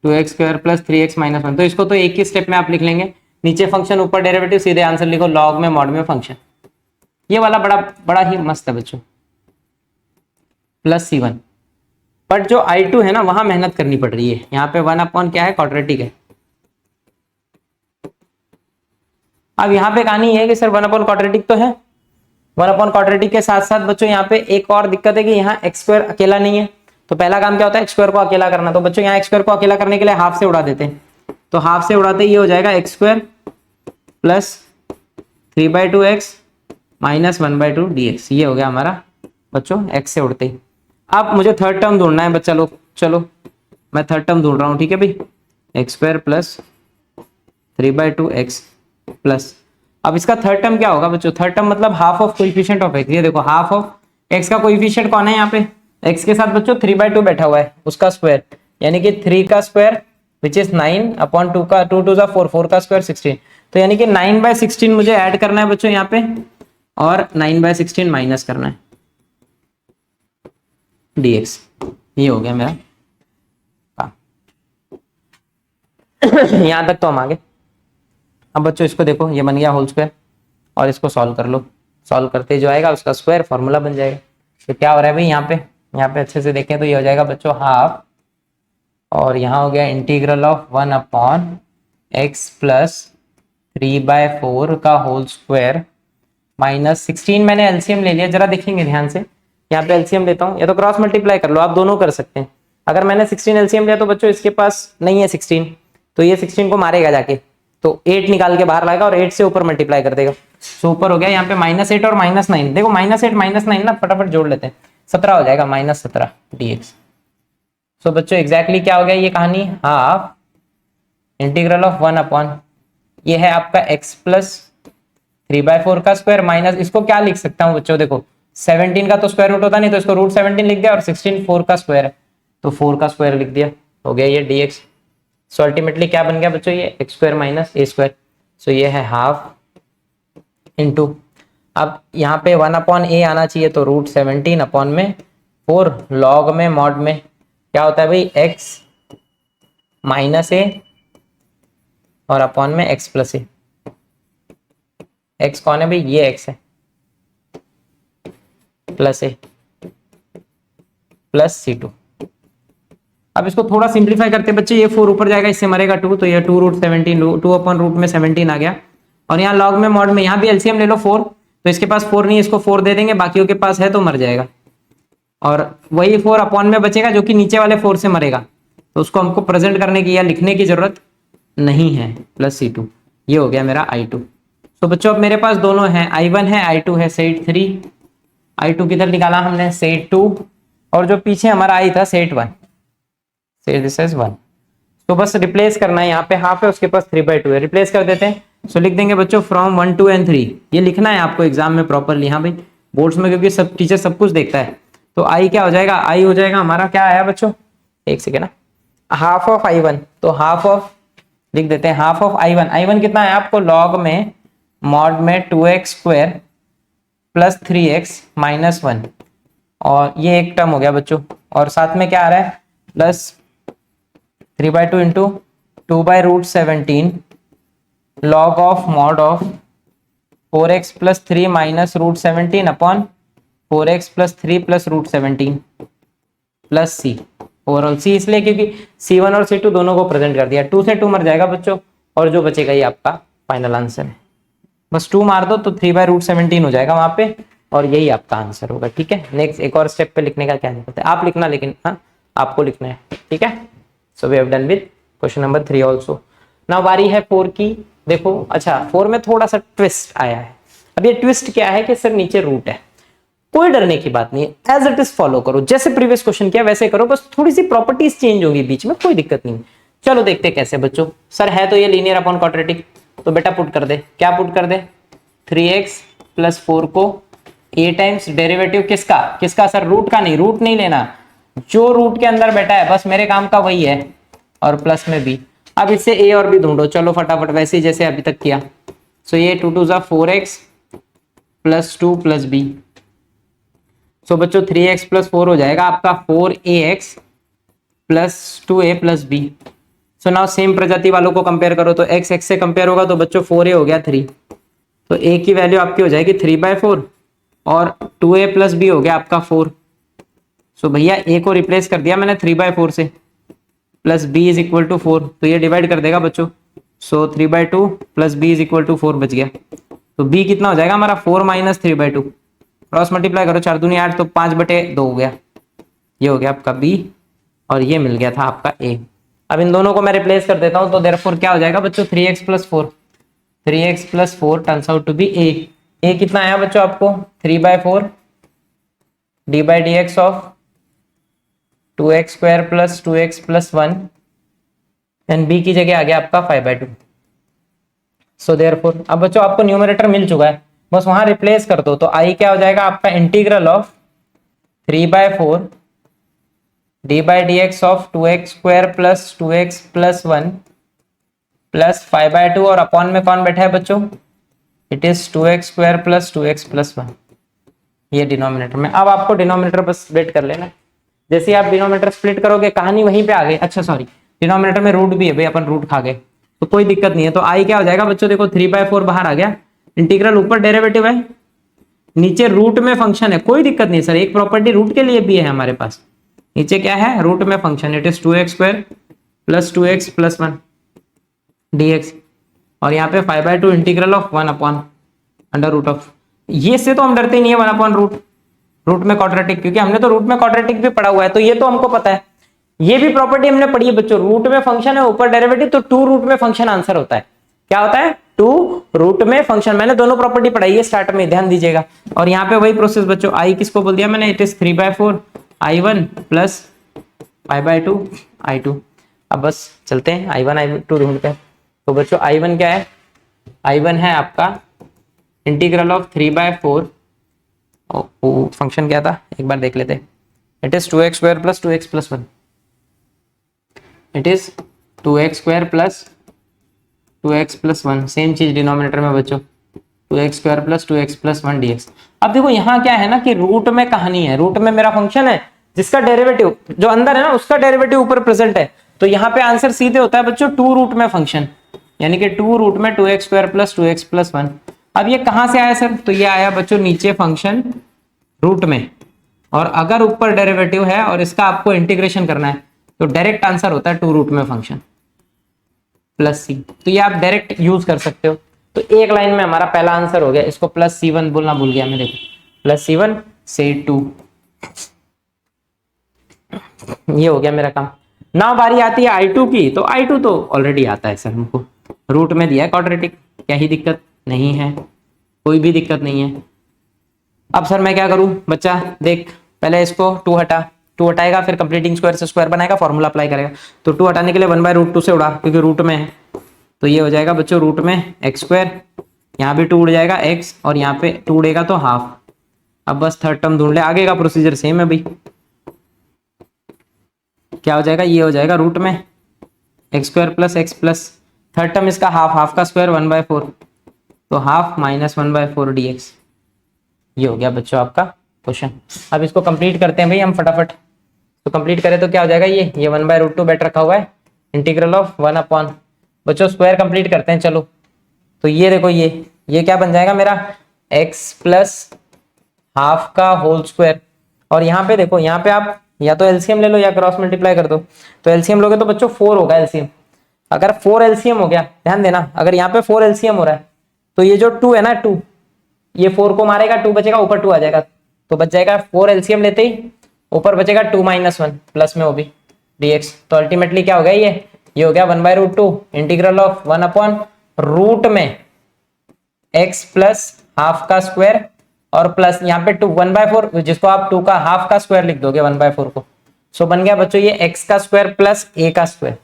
2x square plus 3x minus 1। तो इसको तो एक ही स्टेप में आप लिख लेंगे, नीचे फंक्शन ऊपर डेरिवेटिव, सीधे आंसर लिखो लॉग में मॉड में फंक्शन। ये वाला बड़ा ही मस्त है बच्चों, प्लस C1। बट जो I2 है ना वहां मेहनत करनी पड़ रही है, यहाँ पे 1 अपॉन क्या है, क्वाड्रेटिक है। अब यहाँ पे कहानी ये है कि सर 1 अपॉन क्वाड्रेटिक तो है, 1 अपॉन क्वाड्रेटिक के साथ साथ बच्चों यहाँ पे एक और दिक्कत है कि यहाँ x स्क्वायर अकेला नहीं है। तो पहला काम क्या होता है, x स्क्वायर को अकेला करना। तो बच्चों यहाँ x स्क्वायर को अकेला करने के लिए हाफ से उड़ा देते हैं, तो हाफ से उड़ाते ये हो जाएगा x square plus 3/2x minus 1/2 dx। ये हो गया हमारा बच्चों x से उड़ते ही। अब मुझे थर्ड टर्म ढूंढना है बच्चा लोग, चलो मैं थर्ड टर्म ढूंढ रहा हूँ, ठीक है भाई, x square plus 3/2x plus, अब इसका थर्ड टर्म क्या होगा बच्चों, थर्ड टर्म मतलब half of coefficient of x। ये देखो हाफ ऑफ x का कोएफिशिएंट कौन है यहाँ पे, x के साथ बच्चों 3/2 बैठा हुआ है, उसका स्क्वायर, यानी कि 3 का स्क्वायर विच इज 9 अपॉन 2 का 2 2 4 4 का स्क्वायर 16। तो यानी कि 9/16 मुझे ऐड करना है बच्चों यहाँ पे, और 9/16 माइनस करना है dx। ये हो गया मेरा काम। यहां तक तो हम आगे। अब बच्चों इसको देखो, ये बन गया होल स्क्वायर, और इसको सॉल्व कर लो, सॉल्व करते जो आएगा उसका स्क्वायर फॉर्मूला बन जाएगा। तो क्या हो रहा है भाई यहाँ पे अच्छे से देखें तो ये हो जाएगा बच्चों हाफ, और यहाँ हो गया integral of 1 upon x plus 3/4 का होल स्क्वायर माइनस 16। मैंने एलसीएम ले लिया, जरा देखेंगे ध्यान से, यहाँ पे एलसीएम लेता हूँ, या तो क्रॉस मल्टीप्लाई कर लो, आप दोनों कर सकते हैं। अगर मैंने 16 एलसीएम लिया तो बच्चों इसके पास नहीं है 16, तो ये 16 को मारेगा जाके, तो 8 निकाल के बाहर लाएगा और 8 से ऊपर मल्टीप्लाई कर देगा। सो ऊपर हो गया यहाँ पे -8 और -9। देखो -8 -9 ना फटाफट जोड़ लेते हैं, 17 हो जाएगा, -17 dx। सो बच्चों एग्जैक्टली क्या हो गया ये कहानी, हाफ इंटीग्रल ऑफ 1 अपॉन, ये है आपका x प्लस 3/4 का स्क्वायर माइनस, इसको क्या लिख सकता हूँ बच्चों, देखो 17 का तो स्क्वायर रूट होता नहीं, तो इसको √17 लिख दिया, और 16 4 का स्क्वायर है, तो 4 का स्क्वायर लिख दिया, हो गया ये dx। सो अल्टीमेटली क्या बन गया बच्चों, ये x square minus a square. So ये है हाफ इंटू, अब यहाँ पे 1 अपॉन a आना चाहिए, तो √17 अपॉन में 4 लॉग में मॉड में क्या होता है भाई, x माइनस a और अपॉन में x प्लस a। x कौन है भाई, ये x है, प्लस a प्लस C2। अब इसको थोड़ा सिंप्लीफाई करते हैं बच्चे, ये 4 ऊपर जाएगा, इससे मरेगा 2, तो ये 2√17 2 अपॉन रूट में 17 आ गया, और यहाँ लॉग में मॉड में, यहाँ भी एलसीएम ले लो 4, तो इसके पास 4 नहीं, इसको 4 दे देंगे, बाकियों के पास है तो मर जाएगा, और वही 4 अपॉन में बचेगा जो कि नीचे वाले 4 से मरेगा, तो उसको हमको प्रेजेंट करने की या लिखने की जरूरत नहीं है, प्लस C2। ये हो गया मेरा I2। तो बच्चों अब मेरे पास दोनों है, I1 है I2 है, सेट 3, I2 किधर निकाला हमने, सेट 2, और जो पीछे हमारा I था सेट 1, सेट दिस इज 1। तो बस रिप्लेस करना है, यहाँ पे हाफ है, उसके पास 3/2 है, रिप्लेस कर देते हैं। सो लिख देंगे बच्चों फ्रॉम 1 2 एंड 3, ये लिखना है आपको एग्जाम में प्रॉपरली, हाँ भाई बोर्ड्स में, क्योंकि सब टीचर सब कुछ देखता है। तो I क्या हो जाएगा, I हो जाएगा हमारा, क्या आया बच्चों, एक सेकेंड ना, हाफ ऑफ I1, तो हाफ ऑफ लिख देते हैं, हाफ ऑफ I1 कितना है आपको, लॉग में मॉड में 2x square plus 3x minus 1, और ये एक टर्म हो गया बच्चों, और साथ में क्या आ रहा है, plus 3/2 into 2/√17 log of mod of 4x plus 3 minus √17 upon 4x plus 3 plus √17 plus c, overall c इसलिए क्योंकि C1 और C2 दोनों को प्रेजेंट कर दिया, 2 से 2 मर जाएगा बच्चों, और जो बचेगा ये आपका फाइनल आंसर है। बस 2 मार दो तो 3/√17 हो जाएगा वहां पे, और यही आपका आंसर होगा। ठीक है, नेक्स्ट एक और स्टेप पे लिखने का क्या दिक्कत है, आप लिखना, लेकिन हाँ आपको लिखना है। ठीक है, so we have done with question number 3 also. Now बारी है 4 की। देखो अच्छा 4 में थोड़ा सा ट्विस्ट आया है। अब ये ट्विस्ट क्या है कि सर नीचे रूट है, कोई डरने की बात नहीं है, एज इट इज फॉलो करो, जैसे प्रीवियस क्वेश्चन किया वैसे करो, बस थोड़ी सी प्रॉपर्टीज चेंज होंगी बीच में, कोई दिक्कत नहीं। चलो देखते कैसे बच्चों। सर है तो ये लीनियर अपॉन क्वाड्रेटिक, तो बेटा पुट कर दे, क्या पुट कर दे, 3x प्लस 4 को a टाइम्स डेरिवेटिव किसका किसका सर, रूट का नहीं, रूट नहीं लेना, जो रूट के अंदर बैठा है बस मेरे काम का वही है, और प्लस में b। अब इससे a और b ढूंढो, चलो फटाफट वैसे ही जैसे अभी तक किया। सो ये 2 2 4x plus 2 plus b। So बच्चों 3x प्लस 4 हो जाएगा आपका 4ax plus 2a plus b। So now same प्रजाति वालों को कंपेयर करो, तो x x से कंपेयर होगा तो बच्चों 4a हो गया 3, तो a की वैल्यू आपकी हो जाएगी 3/4 और 2a प्लस b हो गया आपका 4। सो भैया a को रिप्लेस कर दिया मैंने 3/4 से, plus b is equal to 4, तो ये डिवाइड कर देगा बच्चों। So 3/2 plus b is equal to 4 बच गया। तो b कितना हो जाएगा हमारा 4 माइनस 3/2, क्रॉस मल्टीप्लाई करो, 4 दूनी 8, तो 5/2 हो गया, ये हो गया आपका b और ये मिल गया था आपका a। अब इन दोनों को मैं रिप्लेस कर देता हूं, तो देयरफॉर क्या हो जाएगा बच्चों 3x plus 4, 3x plus 4 turns out to be a कितना आया बच्चों आपको 3/4 d by d x of 2x square plus 2x plus 1 and b की जगह आ गया आपका 5/2। सो देयरफॉर अब बच्चों आपको न्यूमरेटर मिल चुका है, बस वहां रिप्लेस कर दो, तो i क्या हो जाएगा आपका integral of 3/4 d by d x of 2x square plus 2x plus 1 plus 5/2 और अपॉन में कौन बैठा है बच्चों, it is 2x square plus 2x plus 1, ये डिनोमिनेटर में। अब आपको डिनोमिनेटर बस स्प्लिट कर लेना, जैसे आप डिनोमिनेटर स्प्लिट करोगे कहानी वहीं पे आ गई। अच्छा सॉरी, डिनोमिनेटर में रूट भी है भाई, अपन रूट खा गए तो कोई दिक्कत नहीं है। तो आई क्या हो जाएगा बच्चों, देखो 3/4 बाहर आ गया, इंटीग्रल ऊपर डेरिवेटिव है, नीचे रूट में फंक्शन है, कोई दिक्कत नहीं सर, एक प्रॉपर्टी रूट के लिए भी है हमारे पास। नीचे क्या है, रूट में function, it is 2x square plus 2x plus 1 dx, और यहाँ पे 5/2 integral of 1 upon under root of, ये से तो हम डरते ही नहीं है 1 अपॉन रूट में क्वाड्रेटिक, क्योंकि हमने तो रूट में क्वाड्रेटिक भी पढ़ा हुआ है, तो ये तो हमको पता है। ये भी प्रॉपर्टी हमने पढ़ी है बच्चों, रूट में फंक्शन है ऊपर डेरिवेटिव, तो 2 रूट में फंक्शन आंसर होता है। क्या होता है, 2 रूट में फंक्शन, मैंने दोनों प्रॉपर्टी पढ़ाई है स्टार्ट में, ध्यान दीजिएगा। और यहाँ पे वही प्रोसेस बच्चों, आई किसको बोल दिया मैंने, it is 3/4 I1 plus 5/2 I2। अब बस चलते हैं I1 I2 ढूंढते हैं। तो बच्चों I1 क्या है, I1 है आपका इंटीग्रल ऑफ 3/4, फंक्शन क्या था एक बार देख लेते हैं, it is 2x square plus 2x plus 1, it is 2x square plus 2x plus 1, same चीज डिनोमिनेटर में बच्चों 2x square plus 2x plus 1 dx। अब देखो यहाँ क्या है ना कि रूट में कहानी है, रूट में मेरा फंक्शन है जिसका डेरिवेटिव जो अंदर है ना उसका डेरिवेटिव ऊपर प्रेजेंट है, तो यहाँ पे आंसर सीधे होता है बच्चों 2 रूट में फंक्शन, यानी कि 2 रूट में 2x square plus 2x plus 1। अब ये कहां से आया सर, तो ये आया बच्चों नीचे फंक्शन रूट में, और अगर ऊपर डेरिवेटिव है और इसका आपको इंटीग्रेशन करना है तो डायरेक्ट आंसर होता है 2 रूट में फंक्शन प्लस सी, तो ये आप डायरेक्ट यूज कर सकते हो। तो एक लाइन में हमारा पहला आंसर हो गया, इसको प्लस C1 बोलना भूल गया मैं, देखो प्लस C1 से 2, ये हो गया मेरा काम। ना बारी आती है I2 की, तो I2 तो ऑलरेडी आता है सर हमको, रूट में दिया है क्वाड्रेटिक, क्या ही दिक्कत नहीं है, कोई भी दिक्कत नहीं है। अब सर मैं क्या करूं बच्चा, देख पहले इसको 2 हटा, 2 हटाएगा फिर कंप्लीटिंग स्क्वायर से स्क्वायर बनाएगा, फॉर्मूला अप्लाई करेगा, तो 2 हटाने के लिए 1/√2 से उड़ा क्योंकि रूट में है, तो ये हो जाएगा बच्चों रूट में x स्क्वायर, यहाँ भी 2 उड़ जाएगा x, और यहाँ पे 2 उड़ेगा तो हाफ। अब बस थर्ड टर्म ढूंढ ले, आगे का प्रोसीजर सेम है भाई, क्या हो जाएगा, ये हो जाएगा रूट में x square plus x plus third term इसका हाफ का स्क्वायर 1/4, तो हाफ माइनस 1/4 dx, ये हो गया बच्चों आपका क्वेश्चन। अब इसको कंप्लीट करते हैं भाई हम फटाफट, तो कंप्लीट करें तो क्या हो जाएगा, ये 1/√2 बैठ रखा हुआ है, इंटीग्रल ऑफ 1 अपॉन, बच्चों स्क्वायर कंप्लीट करते हैं चलो। तो ये देखो ये क्या बन जाएगा मेरा, x प्लस हाफ का होल स्क्वायर, और यहाँ पे देखो, यहाँ पे आप या तो एलसीएम ले लो या क्रॉस मल्टीप्लाई कर दो, तो एलसीएम लोगे तो बच्चों 4 होगा एलसीएम, अगर 4 एलसीएम हो गया, ध्यान देना अगर यहाँ पे 4 एलसीएम हो रहा है तो ये जो 2 है ना 2, ये 4 को मारेगा 2 बचेगा, ऊपर 2 आ जाएगा तो बच जाएगा 4 एलसीएम लेते ही ऊपर बचेगा 2 - 1 प्लस में वो भी dx। तो अल्टीमेटली क्या हो गया ये हो गया 1/√2 इंटीग्रल ऑफ 1 अपॉन रूट में x प्लस हाफ का स्क्वायर और प्लस यहाँ पे 2 1/4 जिसको आप 2 का हाफ का स्क्वायर लिख दोगे 1/4 को। सो बन गया बच्चों ये x का स्क्वायर प्लस a का स्क्वायर।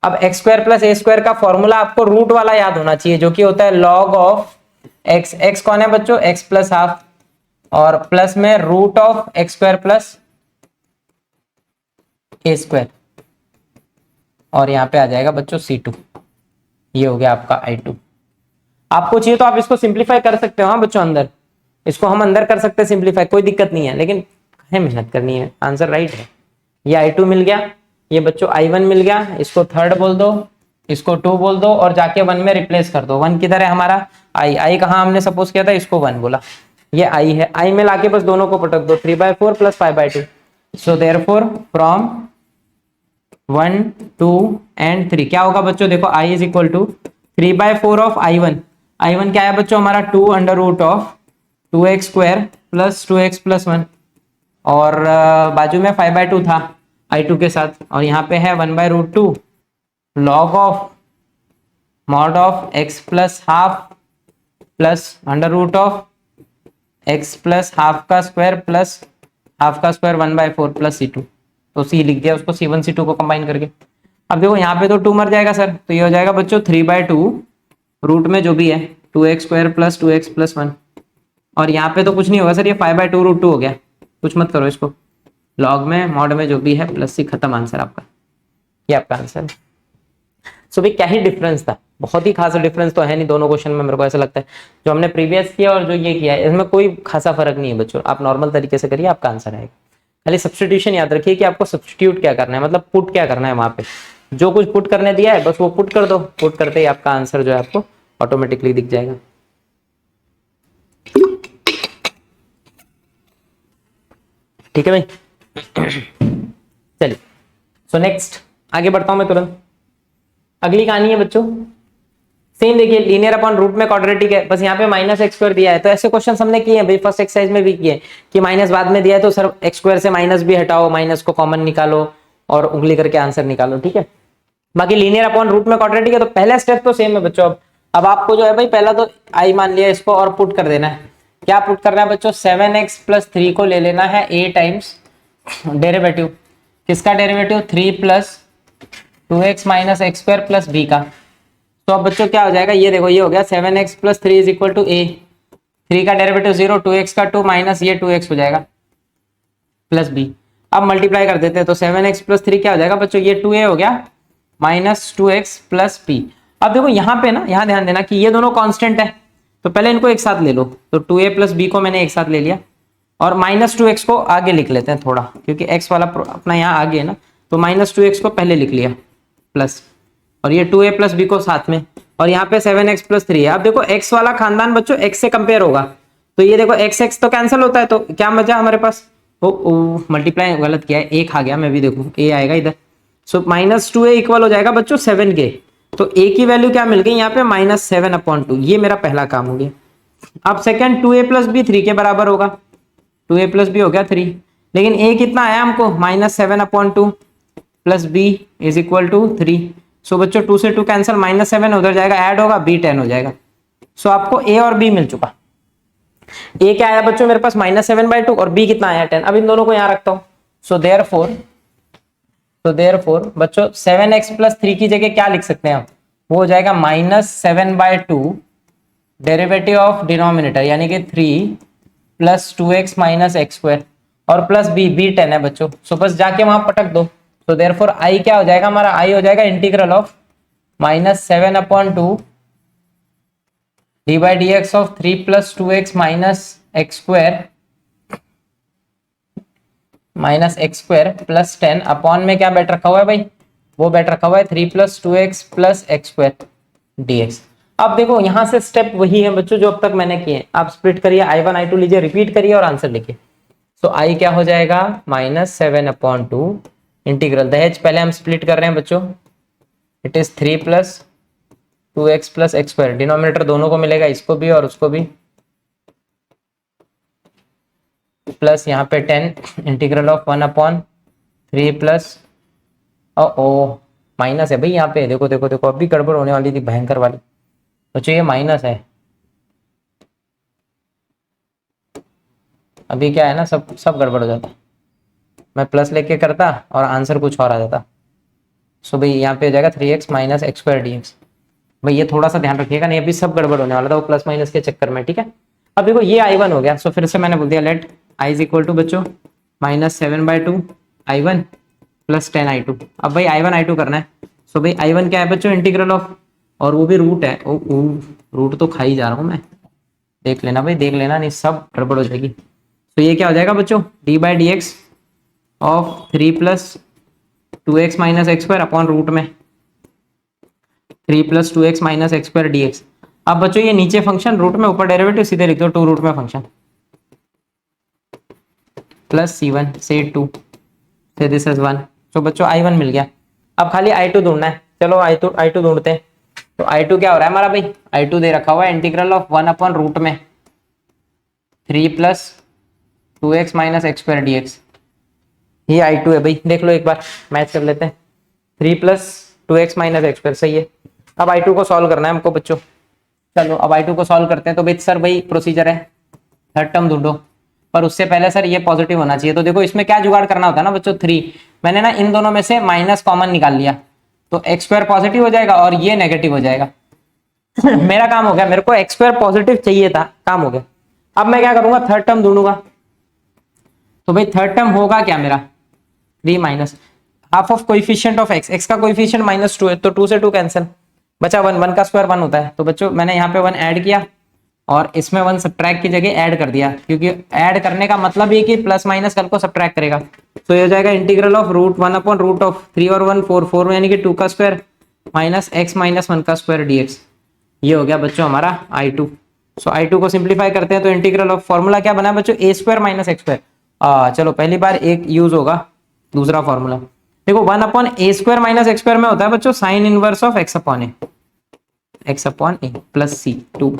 अब x square plus a square का फॉर्मूला आपको रूट वाला याद होना चाहिए जो कि होता है log ऑफ x। x कौन है बच्चों x प्लस हाफ और प्लस में root of x square plus a square और यहाँ पे आ जाएगा बच्चों c2। ये हो गया आपका i2। आपको चाहिए तो आप इसको सिंप्लीफाई कर सकते हो। हाँ बच्चों अंदर इसको हम अंदर कर सकते हैं सिंप्लीफाई, कोई दिक्कत नहीं है, लेकिन है मेहनत करनी है। आंसर राइट है। ये i2 मिल गया, ये बच्चों i1 मिल गया, इसको थर्ड बोल दो, इसको 2 बोल दो और जाके 1 में रिप्लेस कर दो। 1 किधर है हमारा i कहाँ हमने सपोज किया था, इसको 1 बोला, ये i है। i में लाके बस दोनों को पटक दो 3/4 plus 5/2। So therefore from 1 2 and 3 क्या होगा बच्चों, देखो i is equal to 3/4 of i1। i1 क्या है बच्चों हमारा 2√2x square plus 2x plus 1 और बाजू में 5/2 था i2 के साथ और यहाँ पे है 1/√2 log of mod of x plus half plus under root of x plus half का स्क्वायर प्लस हाफ का स्क्वायर 1/4 प्लस c2। तो c लिख दिया उसको, c1 c2 को कंबाइन करके। अब देखो यहाँ पे तो 2 मर जाएगा सर, तो ये हो जाएगा बच्चों 3/2 रूट में जो भी है 2x square plus 2x plus 1 और यहाँ पे तो कुछ नहीं होगा सर, ये 5/2√2 हो गया, कुछ मत करो इसको, लॉग में मॉड में जो भी है प्लस c, खत्म आंसर आपका। ये आपका आंसर है। सो भाई क्या ही डिफरेंस था, बहुत ही खासा डिफरेंस तो है नहीं दोनों क्वेश्चन में, मेरे को ऐसा लगता है जो हमने प्रीवियस किया और जो ये किया है इसमें कोई खासा फर्क नहीं है बच्चों। आप नॉर्मल तरीके से करिए, आपका आंसर आएगा। खाली सब्स्टिट्यूशन याद रखिए कि आपको सब्स्टिट्यूट क्या करना है, मतलब पुट क्या करना है, वहां पे जो कुछ पुट करने दिया है बस वो पुट कर दो, पुट करते ही आपका आंसर जो है आपको ऑटोमेटिकली दिख जाएगा। ठीक है भाई चलिए। सो नेक्स्ट आगे बढ़ता हूं मैं तुरंत। अगली कहानी है बच्चों सेम, देखिए लीनियर अपॉन रूट में क्वाड्रेटिक है, बस यहाँ पे -x² दिया है। तो ऐसे क्वेश्चन हमने किए हैं भाई, फर्स्ट एक्सरसाइज में भी किए कि माइनस बाद में दिया है तो सर x² से माइनस भी हटाओ, माइनस को कॉमन निकालो और उंगली करके आंसर निकालो। ठीक है, बाकी लीनियर अपॉन रूट में क्वाड्रेटिक है तो पहला स्टेप तो सेम है बच्चों। अब आपको जो है भाई पहला तो i मान लिया इसको और पुट कर देना है। क्या पुट करना है बच्चों, 7x + 3 को ले लेना है a टाइम्स डेरिवेटिव, किसका डेरिवेटिव 3 + 2x - x² + b का। तो अब बच्चों क्या हो जाएगा, ये देखो ये हो गया 7x + 3 = a, 3 का डेरिवेटिव 0, 2x का 2 माइनस ये 2x हो जाएगा प्लस b। अब मल्टीप्लाई कर देते हैं तो 7x + 3 क्या हो जाएगा बच्चों, ये 2a हो गया -2x + b। अब देखो यहाँ पे ना, यहाँ ध्यान देना कि ये दोनों कांस्टेंट है तो पहले इनको एक साथ ले लो, तो 2a + b को मैंने एक साथ ले लिया और -2x को आगे लिख लेते हैं थोड़ा, क्योंकि x वाला अपना यहाँ आगे है ना, तो -2x को पहले लिख लिया प्लस और ये 2a + b को साथ में और यहाँ पे 7x + 3 है। अब देखो x वाला खानदान बच्चों x से कंपेयर होगा तो ये देखो x तो कैंसिल होता है, तो क्या बचा हमारे पास, ओ मल्टीप्लाई गलत किया है, एक आ गया, मैं भी देखूं a आएगा इधर। सो -2a इक्वल हो जाएगा बच्चों 7 के, तो a की वैल्यू क्या मिल गई यहाँ पे -7/2। ये मेरा पहला काम हो गया। अब सेकंड 2a + b 3 के बराबर होगा, 2a + b हो गया 3, लेकिन a कितना आया हमको -7/2 प्लस b = 3। सो बच्चों 2 से 2 कैंसिल, -7 उधर जाएगा ऐड होगा, b 10 हो जाएगा। सो आपको a और b मिल चुका। a क्या आया बच्चों मेरे पास -7/2 और b कितना आया 10। अब इन दोनों को यहां रखता हूं। सो देयरफॉर बच्चों 7x + 3 की जगह क्या लिख सकते हैं हम, वो हो जाएगा -7/2 डेरिवेटिव ऑफ डिनोमिनेटर यानी कि 3 + 2x - x² और प्लस b 10 है बच्चों। सो बस जाके वहां पटक दो। तो देयरफॉर i क्या हो जाएगा हमारा, i हो जाएगा integral of -7/2 d/dx of 3 + 2x - x² plus 10 upon में क्या बैठ रखा हुआ है भाई, वो बैठ रखा हुआ है 3 + 2x + x² dx। अब देखो यहां से स्टेप वही है बच्चों जो अब तक मैंने किए, आप स्प्लिट करिए, i1 i2 लीजिए, रिपीट करिए और आंसर लिखिए। सो i क्या हो जाएगा -7/2 इंटीग्रल, दहेज पहले हम स्प्लिट कर रहे हैं बच्चों, it is 3 + 2x + x², denominator दोनों को मिलेगा, इसको भी और उसको भी, प्लस यहाँ पे 10 इंटीग्रल ऑफ 1/3 प्लस ओ माइनस है भाई यहाँ पे, देखो देखो देखो अभी गड़बड़ होने वाली थी भयंकर वाली। बच्चों ये माइनस है, अभी क्या है ना, सब सब गड़बड़ हो जाता, मैं प्लस लेके करता और आंसर कुछ और आ जाता। सो भाई यहाँ पे हो जाएगा 3x minus x square D x. भाई ये थोड़ा सा ध्यान रखिएगा, नहीं अभी सब गड़बड़ होने वाला था वो प्लस माइनस के चक्कर में, ठीक है। अब देखो ये I1 हो गया, सो फिर से मैंने बोल दिया let I is equal to बच्चों -7/2 I1 प्लस 10 I2। अब भाई I1 I2 करना है, सो भाई I1 क्या है बच्चों, इंटीग्रल ऑफ, और वो भी रूट है, रूट तो खा ही जा रहा हूँ मैं, देख लेना भाई देख लेना, नहीं सब गड़बड़ हो जाएगी। तो ये क्या हो जाएगा बच्चों, d/dx of 3 + 2x - x square upon root में 3 + 2x - x स्क्वायर dx। अब बच्चों ये नीचे फंक्शन, रूट में ऊपर डेरिवेटिव, सीधे लिख दो 2 रूट में फंक्शन प्लस C1 से 2 से दिस इज 1। तो बच्चों I1 मिल गया। अब खाली I2 ढूंढना है, चलो I2 ढूंढते हैं। तो I2 क्या हो रहा है हमारा भाई, I2 दे रखा हुआ है इंटीग्रल ऑफ 1/रूट में 3 + 2x - x स्क्वायर dx। ये I2 है भाई, देख लो एक बार मैच कर लेते हैं। 3 + 2x - x स्क्वायर, सही है। अब I2 को सॉल्व करना है हमको बच्चों, चलो अब I2 को सॉल्व करते हैं। तो भाई सर भाई प्रोसीजर है, थर्ड टर्म ढूंढो, पर उससे पहले सर ये पॉजिटिव होना चाहिए। तो देखो इसमें क्या जुगाड़ करना होता है ना बच्चों, 3 मैंने ना इन दोनों में से माइनस कॉमन निकाल लिया, तो x स्क्वायर पॉजिटिव हो जाएगा और ये नेगेटिव हो जाएगा। मेरा काम हो गया, मेरे को x स्क्वायर पॉजिटिव चाहिए था, काम हो गया। अब मैं क्या करूंगा, थर्ड टर्म ढूंढूंगा। तो भाई थर्ड टर्म होगा क्या मेरा, 3 minus half of coefficient of x, x का कोएफिशिएंट -2 है, तो 2 से 2 कैंसिल, बचा 1, 1 का स्क्वायर 1 होता है। तो बच्चों मैंने यहाँ पे 1 ऐड किया और इसमें 1 सब्ट्रैक्ट की जगह ऐड कर दिया, क्योंकि ऐड करने का मतलब ये कि प्लस माइनस कल को सब्ट्रैक्ट करेगा। तो ये हो जाएगा इंटीग्रल ऑफ रूट 1/√3 और 1 4 4 यानी कि 2 का स्क्वायर माइनस x - 1 का स्क्वायर dx। ये हो गया बच्चों हमारा I2। सो I2 को सिंप्लीफाई करते हैं, तो इंटीग्रल ऑफ फॉर्मूला क्या बना बच्चों, a square minus x square. चलो पहली बार एक यूज होगा दूसरा फॉर्मूला, देखो 1/a square minus x square में होता है बच्चों sine inverse of x/a plus c2।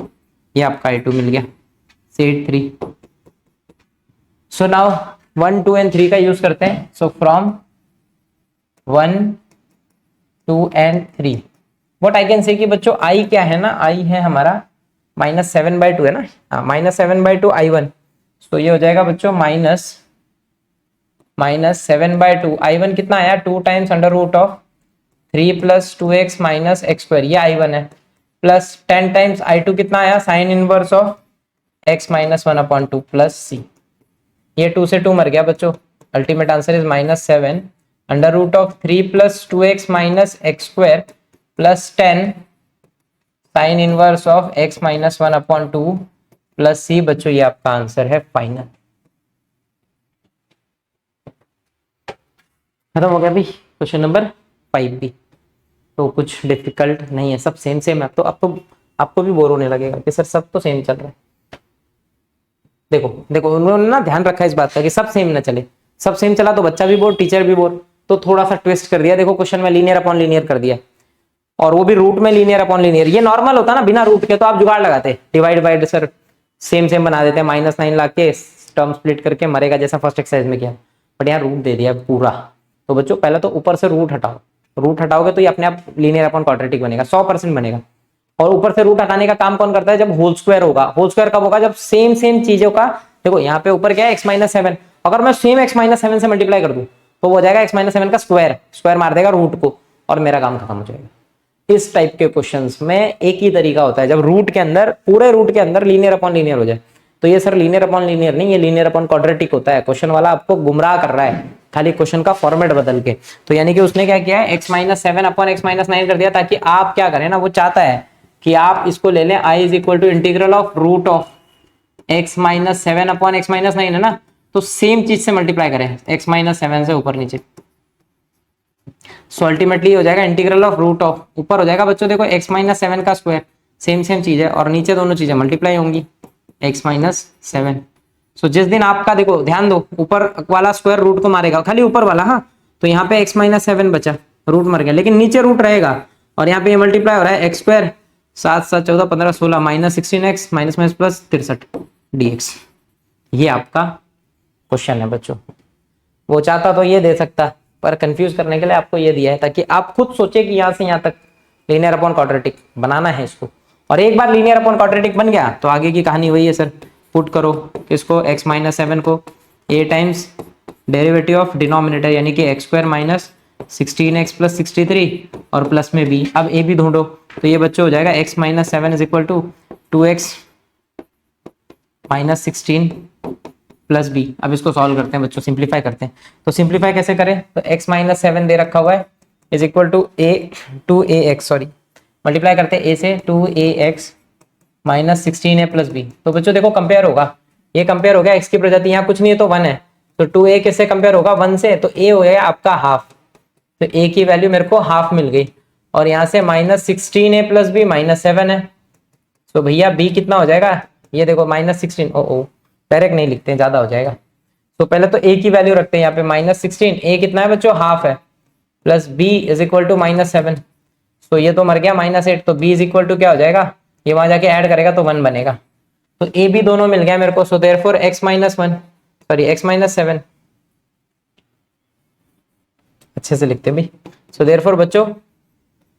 ये आपका I2 मिल गया, सेट 3। सो नाउ 1 2 एंड 3 का यूज करते हैं। So from 1 2 and 3 what I can say कि बच्चों I क्या है ना, I है हमारा -7/2 है ना, -7/2 I1। तो ये हो जाएगा बच्चों -7/2 I1 कितना आया, 2 टाइम्स √3 + 2x - x स्क्वायर, ये I1 है, प्लस 10 टाइम्स I2 कितना आया, sine inverse of x - 1/2 plus c। ये 2 से 2 मर गया बच्चों, ultimate answer is -7 √3 + 2x - x square plus 10 sine inverse of x - 1/2 plus c। बच्चों ये आपका आंसर है फाइनल। खत्म हो गया भी क्वेश्चन नंबर 5 भी, तो कुछ डिफिकल्ट नहीं है, सब सेम सेम है। अब तो आपको भी बोर होने लगेगा कि सर सब तो सेम चल रहा है। देखो देखो उन्होंने ना ध्यान रखा इस बात का कि सब सेम ना चले, सब सेम चला तो बच्चा भी बोर टीचर भी बोर, तो थोड़ा सा ट्विस्ट कर दिया। देखो क्वेश्चन में लीनियर अपॉन लीनियर कर दिया, और वो भी रूट में लीनियर अपॉन लीनियर। ये नॉर्मल होता ना बिना रूट के, तो आप जुगाड़ लगाते, divide wide sir same same बना देते, -9 ला के टर्म स्प्लिट करके मरेगा जैसा फर्स्ट एक्सरसाइज में किया, बट यहाँ रूट दे दिया पूरा। तो बच्चों पहले तो ऊपर से रूट हटाओ, रूट हटाओगे तो ये अपने आप लीनियर अपॉन क्वाड्रेटिक बनेगा, 100% बनेगा। और ऊपर से रूट हटाने का काम कौन करता है, जब होल स्क्वायर होगा। होल स्क्वायर कब होगा, जब सेम सेम चीजों का, देखो यहाँ पे ऊपर क्या है x - 7, अगर मैं सेम x - 7 से मल्टीप्लाई कर दूं तो वो हो जाएगा x - 7 का स्क्वायर, स्क्वायर मार देगा रूट को और मेरा काम खत्म हो जाएगा। इस टाइप के क्वेश्चंस में एक ही तरीका होता है, जब रूट के अंदर, पूरे रूट के अंदर लीनियर अपॉन लीनियर हो जाए। तो ये सर लीनियर अपॉन लीनियर नहीं, ये लीनियर अपॉन क्वाड्रेटिक होता है। क्वेश्चन वाला आपको गुमराह कर रहा है खाली क्वेश्चन का फॉर्मेट बदल के। तो यानी कि उसने क्या किया है, x - 7 अपॉन x - 9 कर दिया, ताकि आप क्या करें ना, वो चाहता है कि आप इसको ले लें I = integral of root of x - 7 upon x - 9 है ना, तो सेम चीज से मल्टीप्लाई करें x - 7 से ऊपर नीचे। सो अल्टीमेटली हो जाएगा इंटीग्रल ऑफ रूट ऑफ, ऊपर हो जाएगा बच्चों देखो x - 7 का स्क्वायर, सेम सेम चीज है, और नीचे दोनों चीजें मल्टीप्लाई होंगी x - 7। सो जिस दिन आपका, देखो ध्यान दो, ऊपर वाला स्क्वायर रूट को मारेगा, खाली ऊपर वाला, हाँ, तो यहाँ पे x - 7 बचा, रूट मर गया, लेकिन नीचे रूट रहेगा, और यहाँ पे ये मल्टीप्लाई हो रहा है x स्क्वायर 7 7 14 15 16 -16x -+ +63 dx। ये आपका क्वेश्चन है बच्चों। वो चाहता तो ये दे सकता, पर कंफ्यूज करने के लिए आपको ये दिया है ताकि आप खुद सोचे कि यहाँ से यहाँ तक लीनियर अपॉन क्वाड्रेटिक बनाना है इसको। और एक बार लीनियर अपॉन क्वाड्रेटिक बन गया तो आगे की कहानी वही है सर। पुट करो इसको x माइनस 7 को a times derivative of denominator यानी कि x square minus 16x plus 63 और प्लस में b। अब a भी ढूंढो तो ये बच्चों हो जाएगा x minus 7 is equal to 2x minus 16 plus b. अब इसको सॉल्व करते हैं बच्चों, सिंप्लीफाई करते हैं। तो सिंप्लीफाई कैसे करें, तो x माइनस 7 दे रखा हुआ है is equal to a sorry multiply करते हैं a से 2ax minus 16a plus B. तो बच्चों देखो कंपेयर होगा, ये कंपेयर हो गया, x की प्रजाति यहाँ कुछ नहीं है तो 1 है, तो 2a किससे कंपेयर होगा 1 से, तो a हो गया आपका हाफ, तो a की वैल्यू मेरे को हाफ मिल गई। और यहाँ से minus 16a plus b minus 7 है, तो भैया b कितना हो जाएगा, ये देखो माइनस 16, ओ डायरेक्ट नहीं लिखते हैं ज्यादा हो जाएगा। तो पहले तो a की वैल्यू रखते हैं यहाँ पे माइनस 16, a कितना है बच्चों हाफ है, plus b is equal to minus 7, तो ये तो मर गया माइनस 8, तो b इज इक्वल टू क्या हो जाएगा, ये वहां जाके ऐड करेगा तो 1 बनेगा। तो a b दोनों मिल गया मेरे को, so therefore x minus 1 sorry x minus 7 अच्छे से लिखते हैं भाई। सो देयरफॉर बच्चों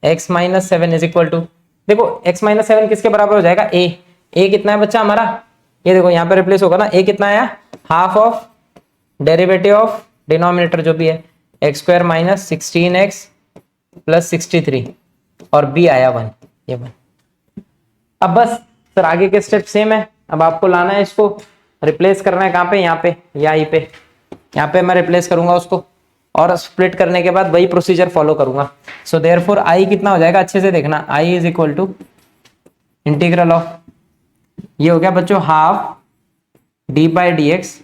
x minus 7 is equal to, देखो x माइनस 7 किसके बराबर हो जाएगा, a कितना है बच्चा हमारा, ये देखो यहाँ पे रिप्लेस होगा ना, a कितना आया half of derivative of denominator जो भी है x square minus 16x plus 63 और b आया 1, ये 1। अब बस सर आगे के स्टेप सेम है, अब आपको लाना है इसको रिप्लेस करना है कहाँ पे, यहाँ पे या यहीं पे, यहाँ पे मैं रिप्लेस करूंगा उसको और स्प्लिट करने के बाद वही प्रोसीजर फॉलो करूंगा। सो देयरफॉर i कितना हो जाएगा, अच्छे से देखना, i is equal to integral of, ये हो गया बच्चों half d by d x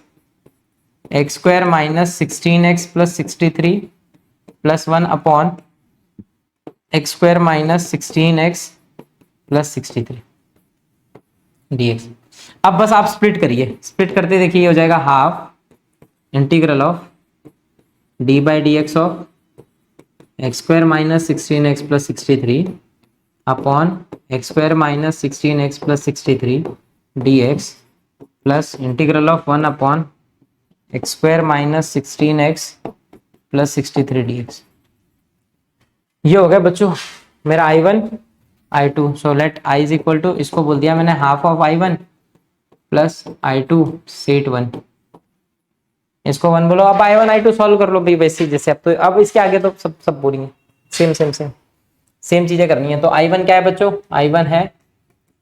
x square minus 16x plus 63 plus 1 upon x square minus 16x plus 63 dx। अब बस आप स्प्लिट करिए, स्प्लिट करते देखिए ये हो जाएगा half integral of d by d x of x square minus 16x plus 63 upon x square minus 16x plus 63 dx plus integral of 1 upon x square minus 16x plus 63 dx। ये हो गया बच्चों मेरा i1 i2, so let i is equal to, इसको बोल दिया मैंने half of i1 plus i2 set 1, इसको 1 बोलो। अब i1 i2 सॉल्व कर लो भाई वैसे जैसे, अब तो अब इसके आगे तो सब बोरिंग है, सेम चीजें करनी है। तो i1 क्या है बच्चों, i1 है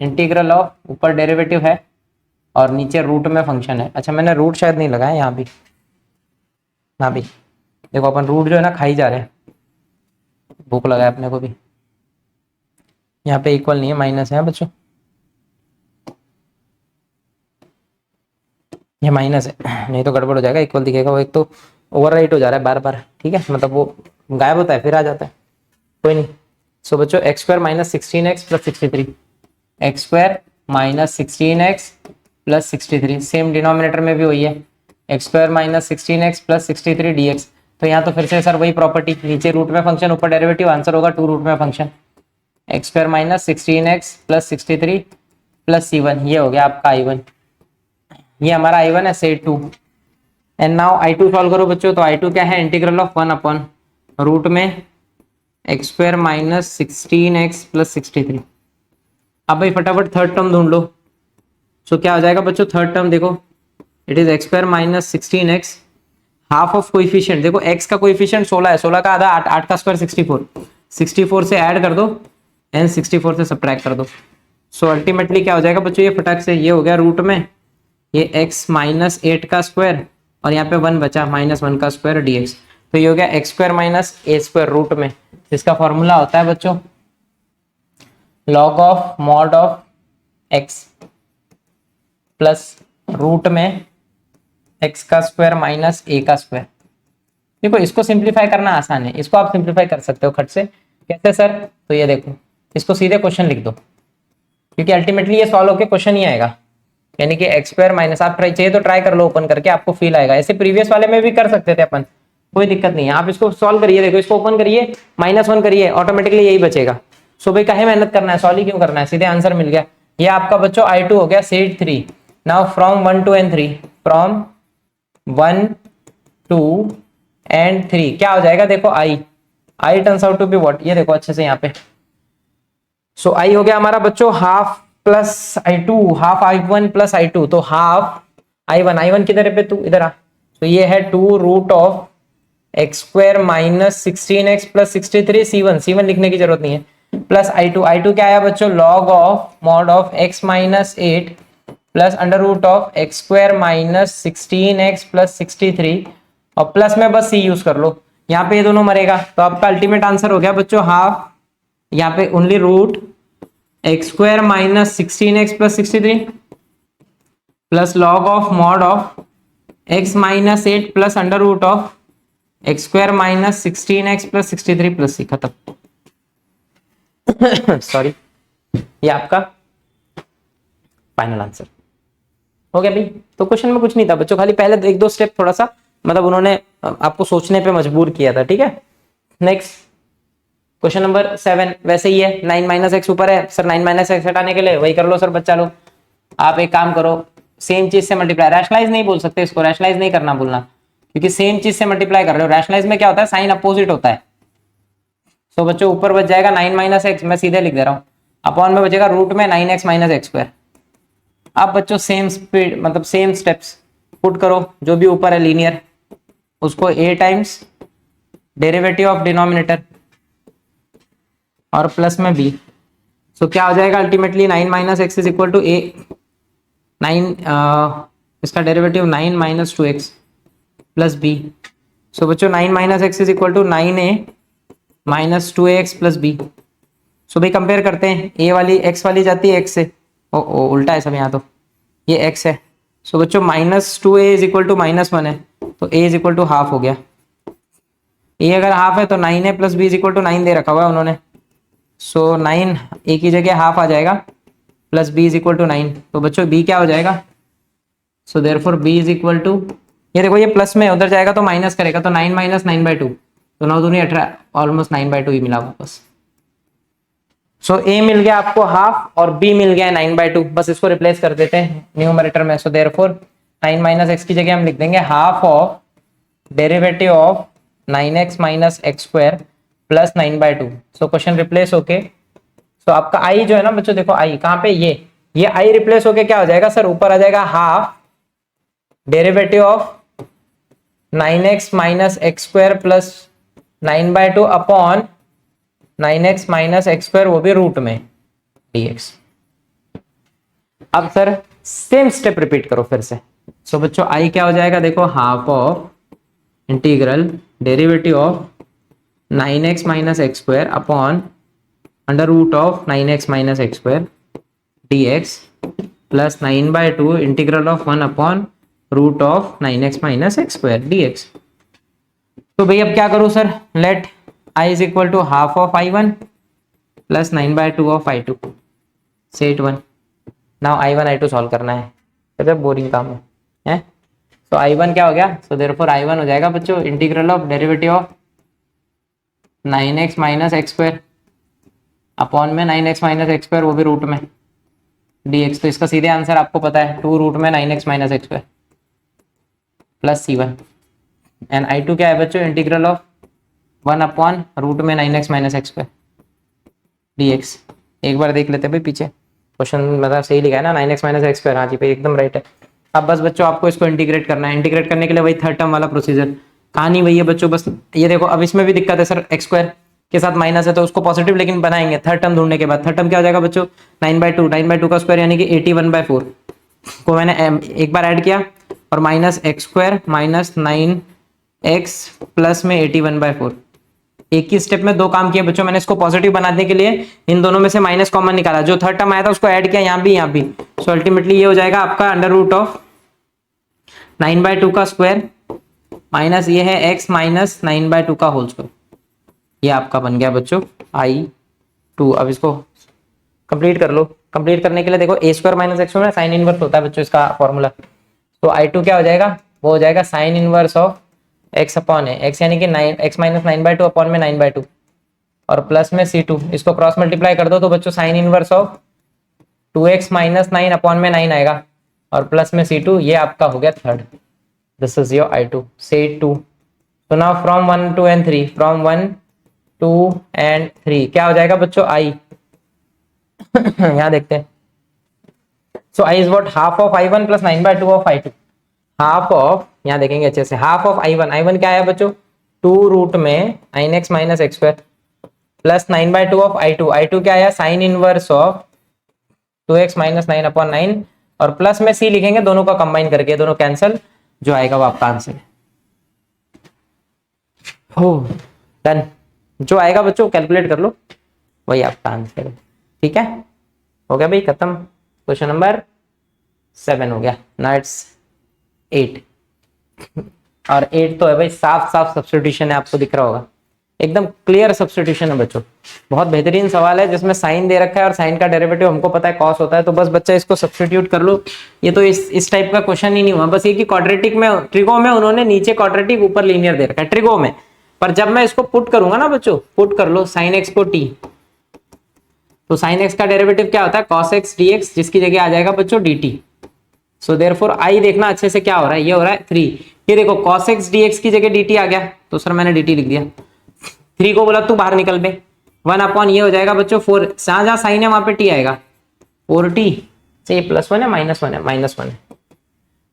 इंटीग्रल ऑफ, ऊपर डेरिवेटिव है और नीचे रूट में फंक्शन है। अच्छा मैंने रूट शायद नहीं लगाया यहाँ भी, हाँ भी देखो अपन रूट जो है ना खाई जा रहे हैं, भूख लगा है अपने को भी। यहाँ पे इक्वल नहीं है, माइनस है बच्चों, ये माइनस है, नहीं तो गड़बड़ हो जाएगा, इक्वल दिखेगा वो, एक तो ओवरराइट हो जा रहा है बार बार, ठीक है, मतलब वो गायब होता है फिर आ जाता है, कोई नहीं। सो बच्चों x square minus 16x plus 63, x square minus 16x plus 63, same denominator में भी वही है, x square minus 16x plus 63 dx। तो यहाँ तो फिर से सर वही प्रॉपर्टी, नीचे रूट में फंक्शन ऊपर डेरिवेटिव, आंसर होगा 2 रूट में function, x square minus 16x plus 63 plus c1, ये हो गया आपका i1, ये हमारा i1 है set 2। And now i2 solve करो बच्चों, तो i2 क्या है इंटीग्रल ऑफ 1 अपॉन रूट में x square minus 16x plus 63। अब भाई फटाफट थर्ड टर्म ढूंढ लो, सो क्या हो जाएगा बच्चों थर्ड टर्म, देखो it is x square minus 16x half of coefficient, देखो x का कोइफिशिएंट 16 है, 16 का आधा 8, 8 का स्क्वायर 64, 64 से ऐड कर दो एंड 64 से सब्ट्रैक्ट कर दो। सो अल्टीमेटली क्या हो जाएगा बच्चों, ये फटाक से ये हो गया रूट में ये x माइनस 8 का स्क्वायर और यहाँ पे 1 बचा माइनस 1 का स्क्वायर dx। तो ये हो गया x square minus a square root में, इसका फॉर्मूला होता है बच्चों log of mod of x plus root में x का स्क्वायर माइनस a का स्क्वायर। देखो इसको सिंप्लीफाई करना आसान है, इसको आप सिंप्लीफाई कर सकते हो खट से, कैसे सर, तो ये देखो इसको सीधे क्वेश्चन लिख दो, क्योंकि अल्टीमेटली ये सॉल्व होके क्वेश्चन ही आएगा, यानी कि एक्स स्क्वायर माइनस, आप ट्राई चाहिए तो ट्राई कर लो ओपन करके, आपको फील आएगा, ऐसे प्रीवियस वाले में भी कर सकते थे अपन, कोई दिक्कत नहीं है। आप इसको सॉल्व करिए, देखो इसको ओपन करिए -1 करिए, ऑटोमेटिकली यही बचेगा। सो भाई काहे मेहनत करना है, सॉल्व ही क्यों करना है, सीधे आंसर मिल गया। ये आपका बच्चों i2 हो गया set 3। Now from 1 2 and 3, from 1 2 and 3 क्या हो जाएगा देखो I turns out to be what, ये देखो अच्छे से यहाँ पे। सो आई हो गया हमारा बच्चों half plus I2, half I1 plus I2, तो हाफ I1 किधर है पे तू इधर आ, तो ये है 2 root of x square minus 16x plus 63 C1 लिखने की जरूरत नहीं है, प्लस I2 क्या आया बच्चों log of mod of x minus 8 plus under root of x square minus 16x plus 63, और प्लस में बस c यूज कर लो, यहाँ पे ये दोनों मरेगा, तो आपका अल्टीमेट आंसर हो गया बच्चों हाफ, यहाँ पे only root x square minus 16x plus 63 plus log of mod of x minus 8 plus under root of x square minus 16x plus 63 plus c, खत्म। सॉरी, ये आपका फाइनल आंसर हो गया भाई। तो क्वेश्चन में कुछ नहीं था बच्चों, खाली पहले एक दो स्टेप थोड़ा सा मतलब उन्होंने आपको सोचने पे मजबूर किया था, ठीक है। नेक्स्ट क्वेश्चन नंबर 7 वैसे ही है, 9 माइनस एक्स ऊपर है सर, 9 माइनस एक्स हटाने के लिए वही कर लो सर बच्चा लोग। आप एक काम करो, सेम चीज से मल्टीप्लाई, रैशनलाइज नहीं बोल सकते इसको, रैशनलाइज नहीं करना बोलना, क्योंकि सेम चीज से मल्टीप्लाई कर रहे हो। रैशनलाइज में क्या होता है, साइन अपोजिट होता है। सो बच्चों ऊपर बच जाएगा 9 माइनस एक्स, मैं सीधे लिख दे रहा हूँ, अपॉन में बचेगा रूट में 9x माइनस एक्स स्क्वायर। अब बच्चों सेम स्पीड मतलब सेम स्टेप्स पुट करो, जो भी ऊपर है लीनियर उसको a times derivative of denominator और प्लस में b। सो क्या हो जाएगा ultimately 9 minus x is equal to a 9 इसका derivative 9 minus 2x plus b। So बच्चों 9 minus x is equal to 9a minus 2ax plus b। So भाई compare करते हैं, a वाली x वाली जाती है x से, ओ उल्टा है सब यहाँ, तो ये x है। सो बच्चों minus 2a is equal to -1 है, तो a is equal to half हो गया। a अगर हाफ है तो 9a plus b is equal to 9 दे रखा हुआ है उन्होंने, सो 9 a की जगह हाफ आ जाएगा plus b is equal to 9, तो बच्चों b क्या हो जाएगा, so therefore b is equal to, ये देखो ये प्लस में उधर जाएगा तो माइनस करेगा, तो 9 माइनस 9/2, तो 9 दूनी 18, ऑलमोस्ट 9/2 ही मिला वापस। सो a मिल गया आपको हाफ और b मिल गया 9/2, बस इसको रिप्लेस कर देते हैं न्यूमरेटर में। सो देयरफॉर 9 माइनस एक्स की जगह हम लिख देंगे half of derivative of 9x minus x square plus 9/2। So question replace होके, सो आपका i जो है ना बच्चों, देखो i कहाँ पे, ये i रिप्लेस होके क्या हो जाएगा सर, ऊपर आ जाएगा half derivative of 9x minus x square plus 9/2 upon 9x minus x square, वो भी रूट में dx। अब सर सेम स्टेप रिपीट करो फिर से। सो बच्चों i क्या हो जाएगा, देखो half of integral derivative of 9x minus x square upon under root of 9x minus x square dx plus 9/2 integral of 1 upon root of 9x minus x square dx। तो भाई अब क्या करूं sir, let i is equal to half of I1 plus 9/2 of I2, set 1। Now I1 I2 solve करना है, तो boring काम है। तो I1 क्या हो गया, सो देयरफॉर I1 हो जाएगा बच्चों integral of derivative of 9x minus x square upon में 9x माइनस एक्स स्क्वायर, वो भी रूट में dx। तो इसका सीधे आंसर आपको पता है 2 रूट में 9x minus x square plus C1। And I2 क्या है बच्चों, इंटीग्रल ऑफ 1 अपॉन रूट में 9x minus x square dx। एक बार देख लेते हैं भाई पीछे क्वेश्चन, मतलब सही लिखा है ना, 9x माइनस एक्स स्क्वायर, हाँ जी भाई एकदम राइट है। अब बस बच्चों आपको इसको इंटीग्रेट करना है, इंटीग्रेट करने के लिए वही थर्ड टर्म वाला प्रोसीजर, कहानी वही है बच्चों। बस ये देखो अब इसमें भी दिक्कत है सर, एक्स स्क्वायर के साथ माइनस है तो उसको पॉजिटिव लेकिन बनाएंगे थर्ड टर्म ढूंढने के बाद। थर्ड टर्म क्या हो जाएगा बच्चों, 9/2 का स्क्वायर यानी कि 81/4 को मैंने एक बार ऐड किया, और minus x square minus 9x plus में 81/4। एक ही स्टेप में दो काम किए बच्चों मैंने। इसको पॉजिटिव बनाने के लिए इन दोनों में से माइनस कॉमन निकाला, जो थर्ड टर्म आया था उसको ऐड किया यहाँ भी। सो अल्टीमेटली ये हो जाएगा आपका अंडर रूट ऑफ 9/2 का स्क्वायर माइनस ये है x माइनस 9/2 का होल स्क्वायर। ये आपका बन गया बच्चों I2। अब इसको कंप्लीट कर लो। कंप्लीट करने के लिए देखो a स्क्वायर माइनस एक्स में साइन इनवर्स होता है बच्चों इसका फॉर्मूला। तो I2 क्या हो जाएगा, वो हो जाएगा sine inverse of x upon है, x यानी कि 9x माइनस 9/2 अपॉन में 9/2 और प्लस में C2। इसको क्रॉस मल्टीप्लाई कर दो तो बच्चों sine inverse of 2x minus 9 upon में 9 आएगा और प्लस में C2। ये आपका हो गया third this is your I2, से 2। तो now from 1 2 and 3, from 1 2 and 3 क्या हो जाएगा बच्चों I। यहाँ देखते हैं। सो I is what, half of I1 plus 9/2 of I2। Half of, यहाँ देखेंगे अच्छे से, हाफ ऑफ I1 क्या है बच्चों, 2 रूट में sin x minus x square plus 9/2 of I2 क्या है, sine inverse of 2x minus 9/9, और प्लस में c लिखेंगे, दोनों का कंबाइन करके, दोनों कैंसिल, जो आएगा वो आपका आंसर है। हो डन, जो आएगा बच्चों कैलकुलेट कर लो, वही आपका आंसर है। ठीक है, हो गया भाई, खत्म। क्वेश्चन नंबर 7 हो गया। नाउ इट्स 8, और 8 तो है भाई, साफ साफ सब्स्टिट्यूशन है, आपको दिख रहा होगा, एकदम क्लियर सब्स्टिट्यूशन है बच्चों। बहुत बेहतरीन सवाल है जिसमें साइन दे रखा है और साइन का डेरिवेटिव हमको पता है कॉस होता है, तो बस बच्चा इसको सब्स्टिट्यूट कर लो। ये तो इस टाइप का क्वेश्चन ही नहीं हुआ, बस ये कि क्वाड्रेटिक में, ट्रिगो में उन्होंने नीचे क्वाड्रेटिक ऊपर लीनियर दे रखा है ट्रिगो में, पर जब मैं इसको पुट करूंगा ना बच्चों, पुट कर लो साइन एक्स को टी, तो साइन एक्स का डेरिवेटिव क्या होता है, कॉस एक्स डी एक्स, जिसकी जगह आ जाएगा बच्चों D T. So therefore I देखना अच्छे से क्या हो रहा है, ये हो रहा है 3, ये देखो cos x dx की जगह dt आ गया, तो सर मैंने dt लिख दिया। 3 को बोला तू बाहर निकल बे, 1 अपॉन ये हो जाएगा बच्चों 4, जहां जहां साइन है वहां पे t आएगा, 4t से +1 है -1 है -1 है।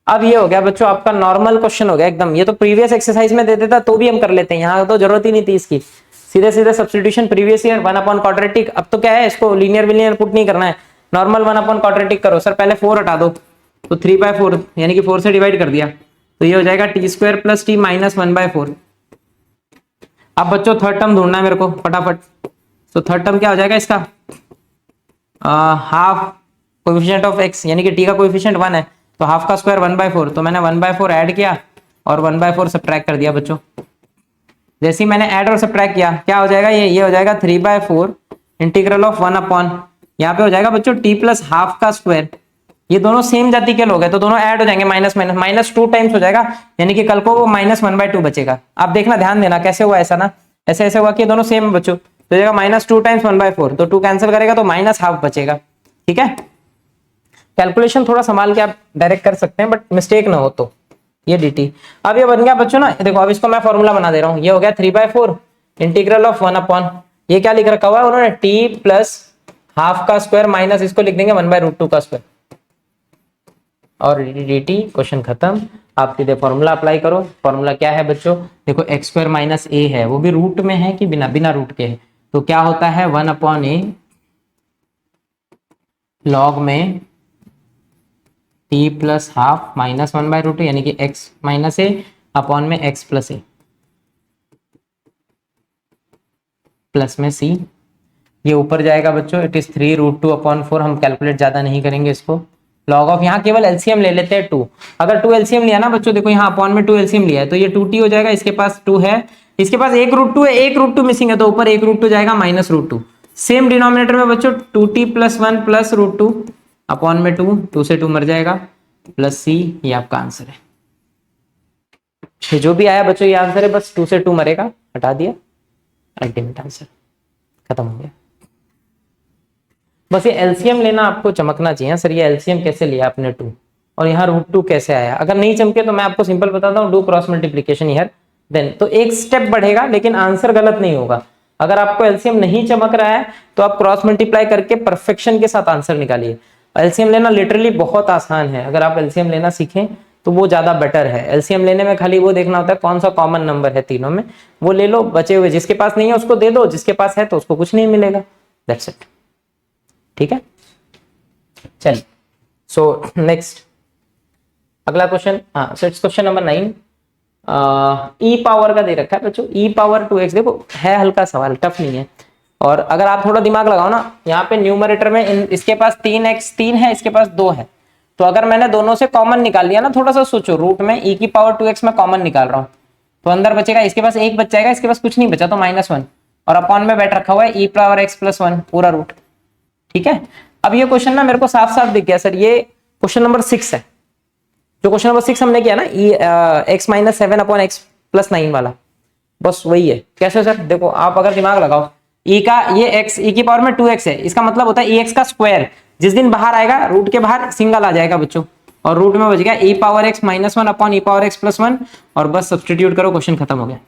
अब ये हो गया बच्चों आपका नॉर्मल क्वेश्चन हो गया एकदम, ये तो प्रीवियस एक्सरसाइज में दे देता तो भी हम कर लेते हैं, यहाँ तो जरूरत ही नहीं थी इसकी, सीधे सीधे substitution previous year 1 upon quadratic. अब तो क्या है, इसको लीनियर विलियन पुट नहीं करना है, नॉर्मल 1 अपॉन क्वाड्रेटिक करो। सर पहले 4 हटा दो, तो 3/4 यानी कि 4 से डिवाइड कर दिया, तो ये हो जाएगा t² + t - 1/4। अब बच्चों थर्ड टर्म ढूंढना है मेरे को फटाफट, तो थर्ड टर्म क्या हो जाएगा इसका, हाफ कोएफिशिएंट ऑफ x, यानी कि t का कोएफिशिएंट 1 है, तो हाफ का स्क्वायर 1/4, तो मैंने 1/4 ऐड किया और 1/4 सब्ट्रैक्ट कर दिया बच्चों। जैसे ही मैंने ऐड और सब्ट्रैक्ट किया क्या हो जाएगा, ये हो जाएगा 3/4 इंटीग्रल ऑफ 1 अपॉन, यहाँ पे हो जाएगा बच्चों t + हाफ का स्क्वायर, ये दोनों सेम जाति के लोग हैं तो दोनों ऐड हो जाएंगे, -2 टाइम्स हो जाएगा, यानी कि कल को वो -1/2 बचेगा। आप देखना, ध्यान देना कैसे हुआ, ऐसा ना ऐसे ऐसे हुआ कि दोनों सेम बच्चों, तो जाएगा -2 टाइम्स 1/4, तो 2 कैंसिल करेगा तो -1/2 बचेगा। ठीक है, कैलकुलेशन थोड़ा संभाल के आप डायरेक्ट कर सकते हैं, बट मिस्टेक ना हो तो। ये dt, अब ये बन गया बच्चों ना, देखो अब इसको मैं फॉर्मूला बना दे रहा हूँ, ये हो गया 3/4 इंटीग्रल ऑफ 1 अपॉन, ये क्या लिख रखा हुआ है उन्होंने, t + हाफ का स्क्वायर माइनस इसको लिख देंगे 1/√2 का स्क्वायर, और dt, क्वेश्चन खत्म। आप सीधे फॉर्मूला अप्लाई करो। फॉर्मूला क्या है बच्चों, देखो x² - a है, वो भी रूट में है कि बिना रूट के है, तो क्या होता है 1/a लॉग में t + हाफ माइनस 1/√2, यानी कि x - a अपॉन में x + a प्लस में c, ये ऊपर जाएगा बच्चों, इट इज 3√2/4। हम कैलकुलेट ज्यादा नहीं करेंगे इसको, लॉग ऑफ, यहाँ केवल एलसीएम ले लेते हैं 2, अगर 2 एलसीएम लिया ना बच्चों, देखो यहाँ अपॉन में 2 एलसीएम लिया है, तो ये 2t हो जाएगा, इसके पास 2 है, इसके पास 1√2 है, 1√2 मिसिंग है, तो ऊपर 1√2 जाएगा -√2, सेम डिनोमिनेटर में बच्चों 2t + 1 + √2 अपॉन में 2 से 2 मर जाएगा, प्लस c, ये आपका आंसर है। ये जो भी आया बच्चों ये आंसर है, बस 2 से 2 मरेगा, हटा दिया, अल्टीमेट आंसर खत्म हो गया। बस ये एलसीएम लेना आपको चमकना चाहिए, सर ये एलसीएम कैसे लिया आपने 2, और यहाँ √2 कैसे आया। अगर नहीं चमके तो मैं आपको सिंपल बताता हूँ, do cross multiplication here then, तो एक स्टेप बढ़ेगा लेकिन आंसर गलत नहीं होगा। अगर आपको एलसीएम नहीं चमक रहा है तो आप क्रॉस मल्टीप्लाई करके परफेक्शन के साथ आंसर निकालिए। एलसीएम लेना लिटरली बहुत आसान है, अगर आप एलसीएम लेना सीखें तो वो ज्यादा बेटर है। एलसीएम लेने में खाली वो देखना होता है कौन सा कॉमन नंबर है तीनों में, वो ले लो, बचे हुए जिसके पास नहीं है उसको दे दो, जिसके पास है तो उसको कुछ नहीं मिलेगा, दैट्स इट। ठीक है, चलिए सो नेक्स्ट अगला क्वेश्चन, हाँ so it's question number 9। E power का दे रखा है बच्चों, e⁻²x, देखो है हल्का सवाल, टफ नहीं है, और अगर आप थोड़ा दिमाग लगाओ ना, यहाँ पे न्यूमरेटर में इसके पास 3x 3 है, इसके पास 2 है, तो अगर मैंने दोनों से कॉमन निकाल लिया ना, थोड़ा सा सोचो, रूट में e⁻²x में कॉमन निकाल रहा हूँ, तो अंदर बचेगा, इसके पास 1 बच जाएगा, इसके पास कुछ नहीं बचा तो -1, और अपॉन में बैठ रखा हुआ है e⁻x + 1 पूरा रूट। ठीक है, अब ये क्वेश्चन ना मेरे को साफ साफ दिख गया सर, ये क्वेश्चन नंबर 6 है, जो क्वेश्चन नंबर 6 हमने किया ना, x - 7/x + 9 वाला, बस वही है। कैसे सर, देखो आप अगर दिमाग लगाओ, e का ये x e की पावर में 2x है, इसका मतलब होता है ex का स्क्वायर, जिस दिन बाहर आएगा रूट के बाहर सिंगल आ जाएगा बच्चों, और रूट में बच गया e power x minus one upon e power x plus one, और बस सब्सटीट्यूट करो, क्वेश्चन खत्म हो गया।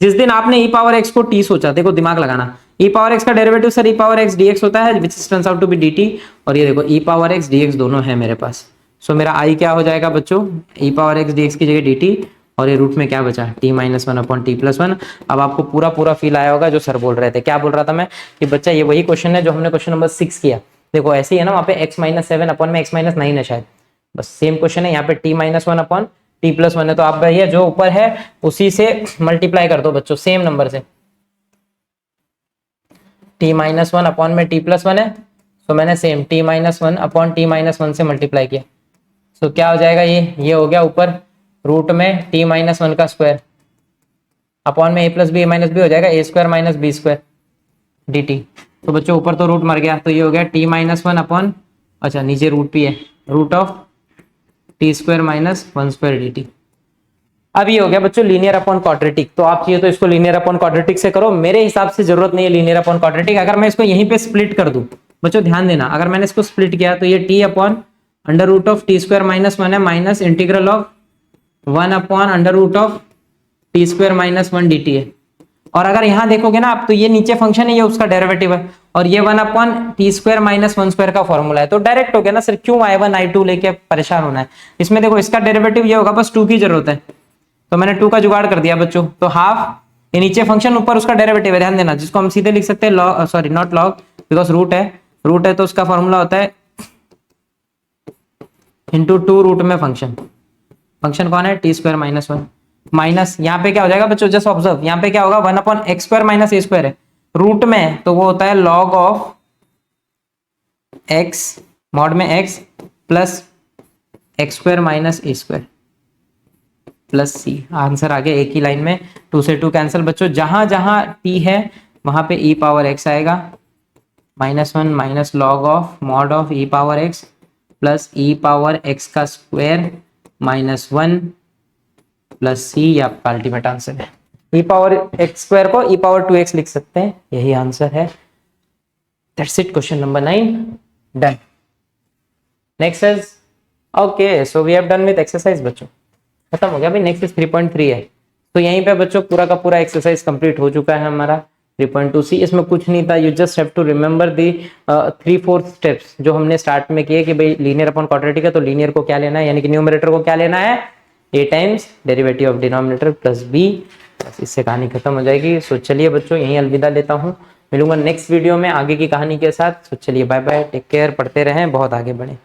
जिस दिन आपने e पावर x को t सोचा, देखो दिमाग लगाना, e पावर x का derivative sir e power x dx होता है, which turns out to be dt, और ये देखो e पावर x dx दोनों है मेरे पास। सो मेरा i क्या हो जाएगा बच्चों, e पावर x dx की जगह dt, और ये रूट में क्या बचा, t minus one upon T plus one. अब आपको पूरा पूरा फील आया होगा जो सर बोल रहे थे। क्या बोल रहा था मैं कि बच्चा ये वही क्वेश्चन है जो हमने क्वेश्चन नंबर 6 किया। देखो ऐसे ही है ना, वहाँ पे x माइनस सेवन अपॉन में x माइनस नाइन है शायद, बस सेम क्वेश्चन है। यहाँ पे t minus one upon T plus one है, तो आप भैया जो ऊपर है उसी से मल्टीप्लाई कर दो बच्चों, सेम नंबर से। t माइनस वन अपॉन में t प्लस वन है, तो मैंने same t minus one upon T minus one से मल्टीप्लाई किया। तो क्या हो जाएगा, ये हो गया ऊपर रूट में t माइनस वन का स्क्वायर अपॉन में a plus b minus b हो जाएगा a square minus b square dt। तो बच्चों ऊपर तो रूट मर गया, तो ये हो गया t माइनस वन अपॉन, अच्छा नीचे रूट भी है, root of t square minus one square dt। अब ये हो गया बच्चों लीनियर अपॉन क्वाड्रेटिक। तो आप चाहिए तो इसको लीनियर अपॉन क्वाड्रेटिक से करो, मेरे हिसाब से जरूरत नहीं है लीनियर अपॉन क्वाड्रेटिक। अगर मैं इसको यहीं पे स्प्लिट कर दूं बच्चों, ध्यान देना, अगर मैंने इसको स्प्लिट किया तो ये t upon under root of t square minus one है, minus integral of one upon under root of t square minus one dt है। और अगर यहाँ देखोगे ना आप, तो ये नीचे फंक्शन है, ये उसका डेरिवेटिव है, और ये one upon T square minus one square का फॉर्मूला है। तो डायरेक्ट हो गया ना सर, क्यों i1 i2 लेके परेशान होना है। इसमें देखो इसका डेरिवेटिव ये होगा, बस 2 की जरूरत है, तो मैंने 2 का जुगाड़ कर दिया बच्चों। तो हाफ, ये नीचे फंक्शन ऊपर उसका डेरिवेटिव है, ध्यान देना, जिसको हम सीधे लिख सकते हैं log, sorry not log because root है तो उसका फॉर्मूला होता है इंटू 2 रूट में फंक्शन कौन है, T square minus one, minus यहाँ पे क्या हो जाएगा बच्चों, जस्ट ऑब्जर्व, यहाँ पे क्या होगा, one upon x square minus a square है, रूट में तो वो होता है लॉग ऑफ एक्स मॉड में x plus x square minus a square plus c. Answer आ गया एक ही लाइन में, 2 से 2 कैंसिल बच्चों, जहां जहां टी है वहां पे ई पावर एक्स आएगा, minus one minus log of mod of E power x plus E power x का स्क्वायर माइनस वन प्लस सी, ये आपका अल्टीमेट आंसर है। ई पावर एक्स स्क्वायर को ई पावर 2x लिख सकते हैं, यही आंसर है। That's it, question number 9 done. Next is okay, so we have done with exercise बच्चों, खत्म हो गया भाई। नेक्स्ट इज 3.3 है, तो यहीं पे बच्चों पूरा का पूरा एक्सरसाइज कंप्लीट हो चुका है हमारा 3.2c। इसमें कुछ नहीं था, you just have to remember the 3-4 steps जो हमने स्टार्ट में किए कि भाई लीनियर अपॉन क्वाड्रेटिक है तो लीनियर को क्या लेना है, यानी कि न्यूमरेटर को क्या लेना है, a times derivative of denominator plus b, बस इससे कहानी खत्म हो जाएगी। सो चलिए बच्चों यहीं अलविदा लेता हूँ, मिलूंगा नेक्स्ट वीडियो में आगे की कहानी के साथ। सो चलिए बाय बाय, टेक केयर, पढ़ते रहें, बहुत आगे बढ़े।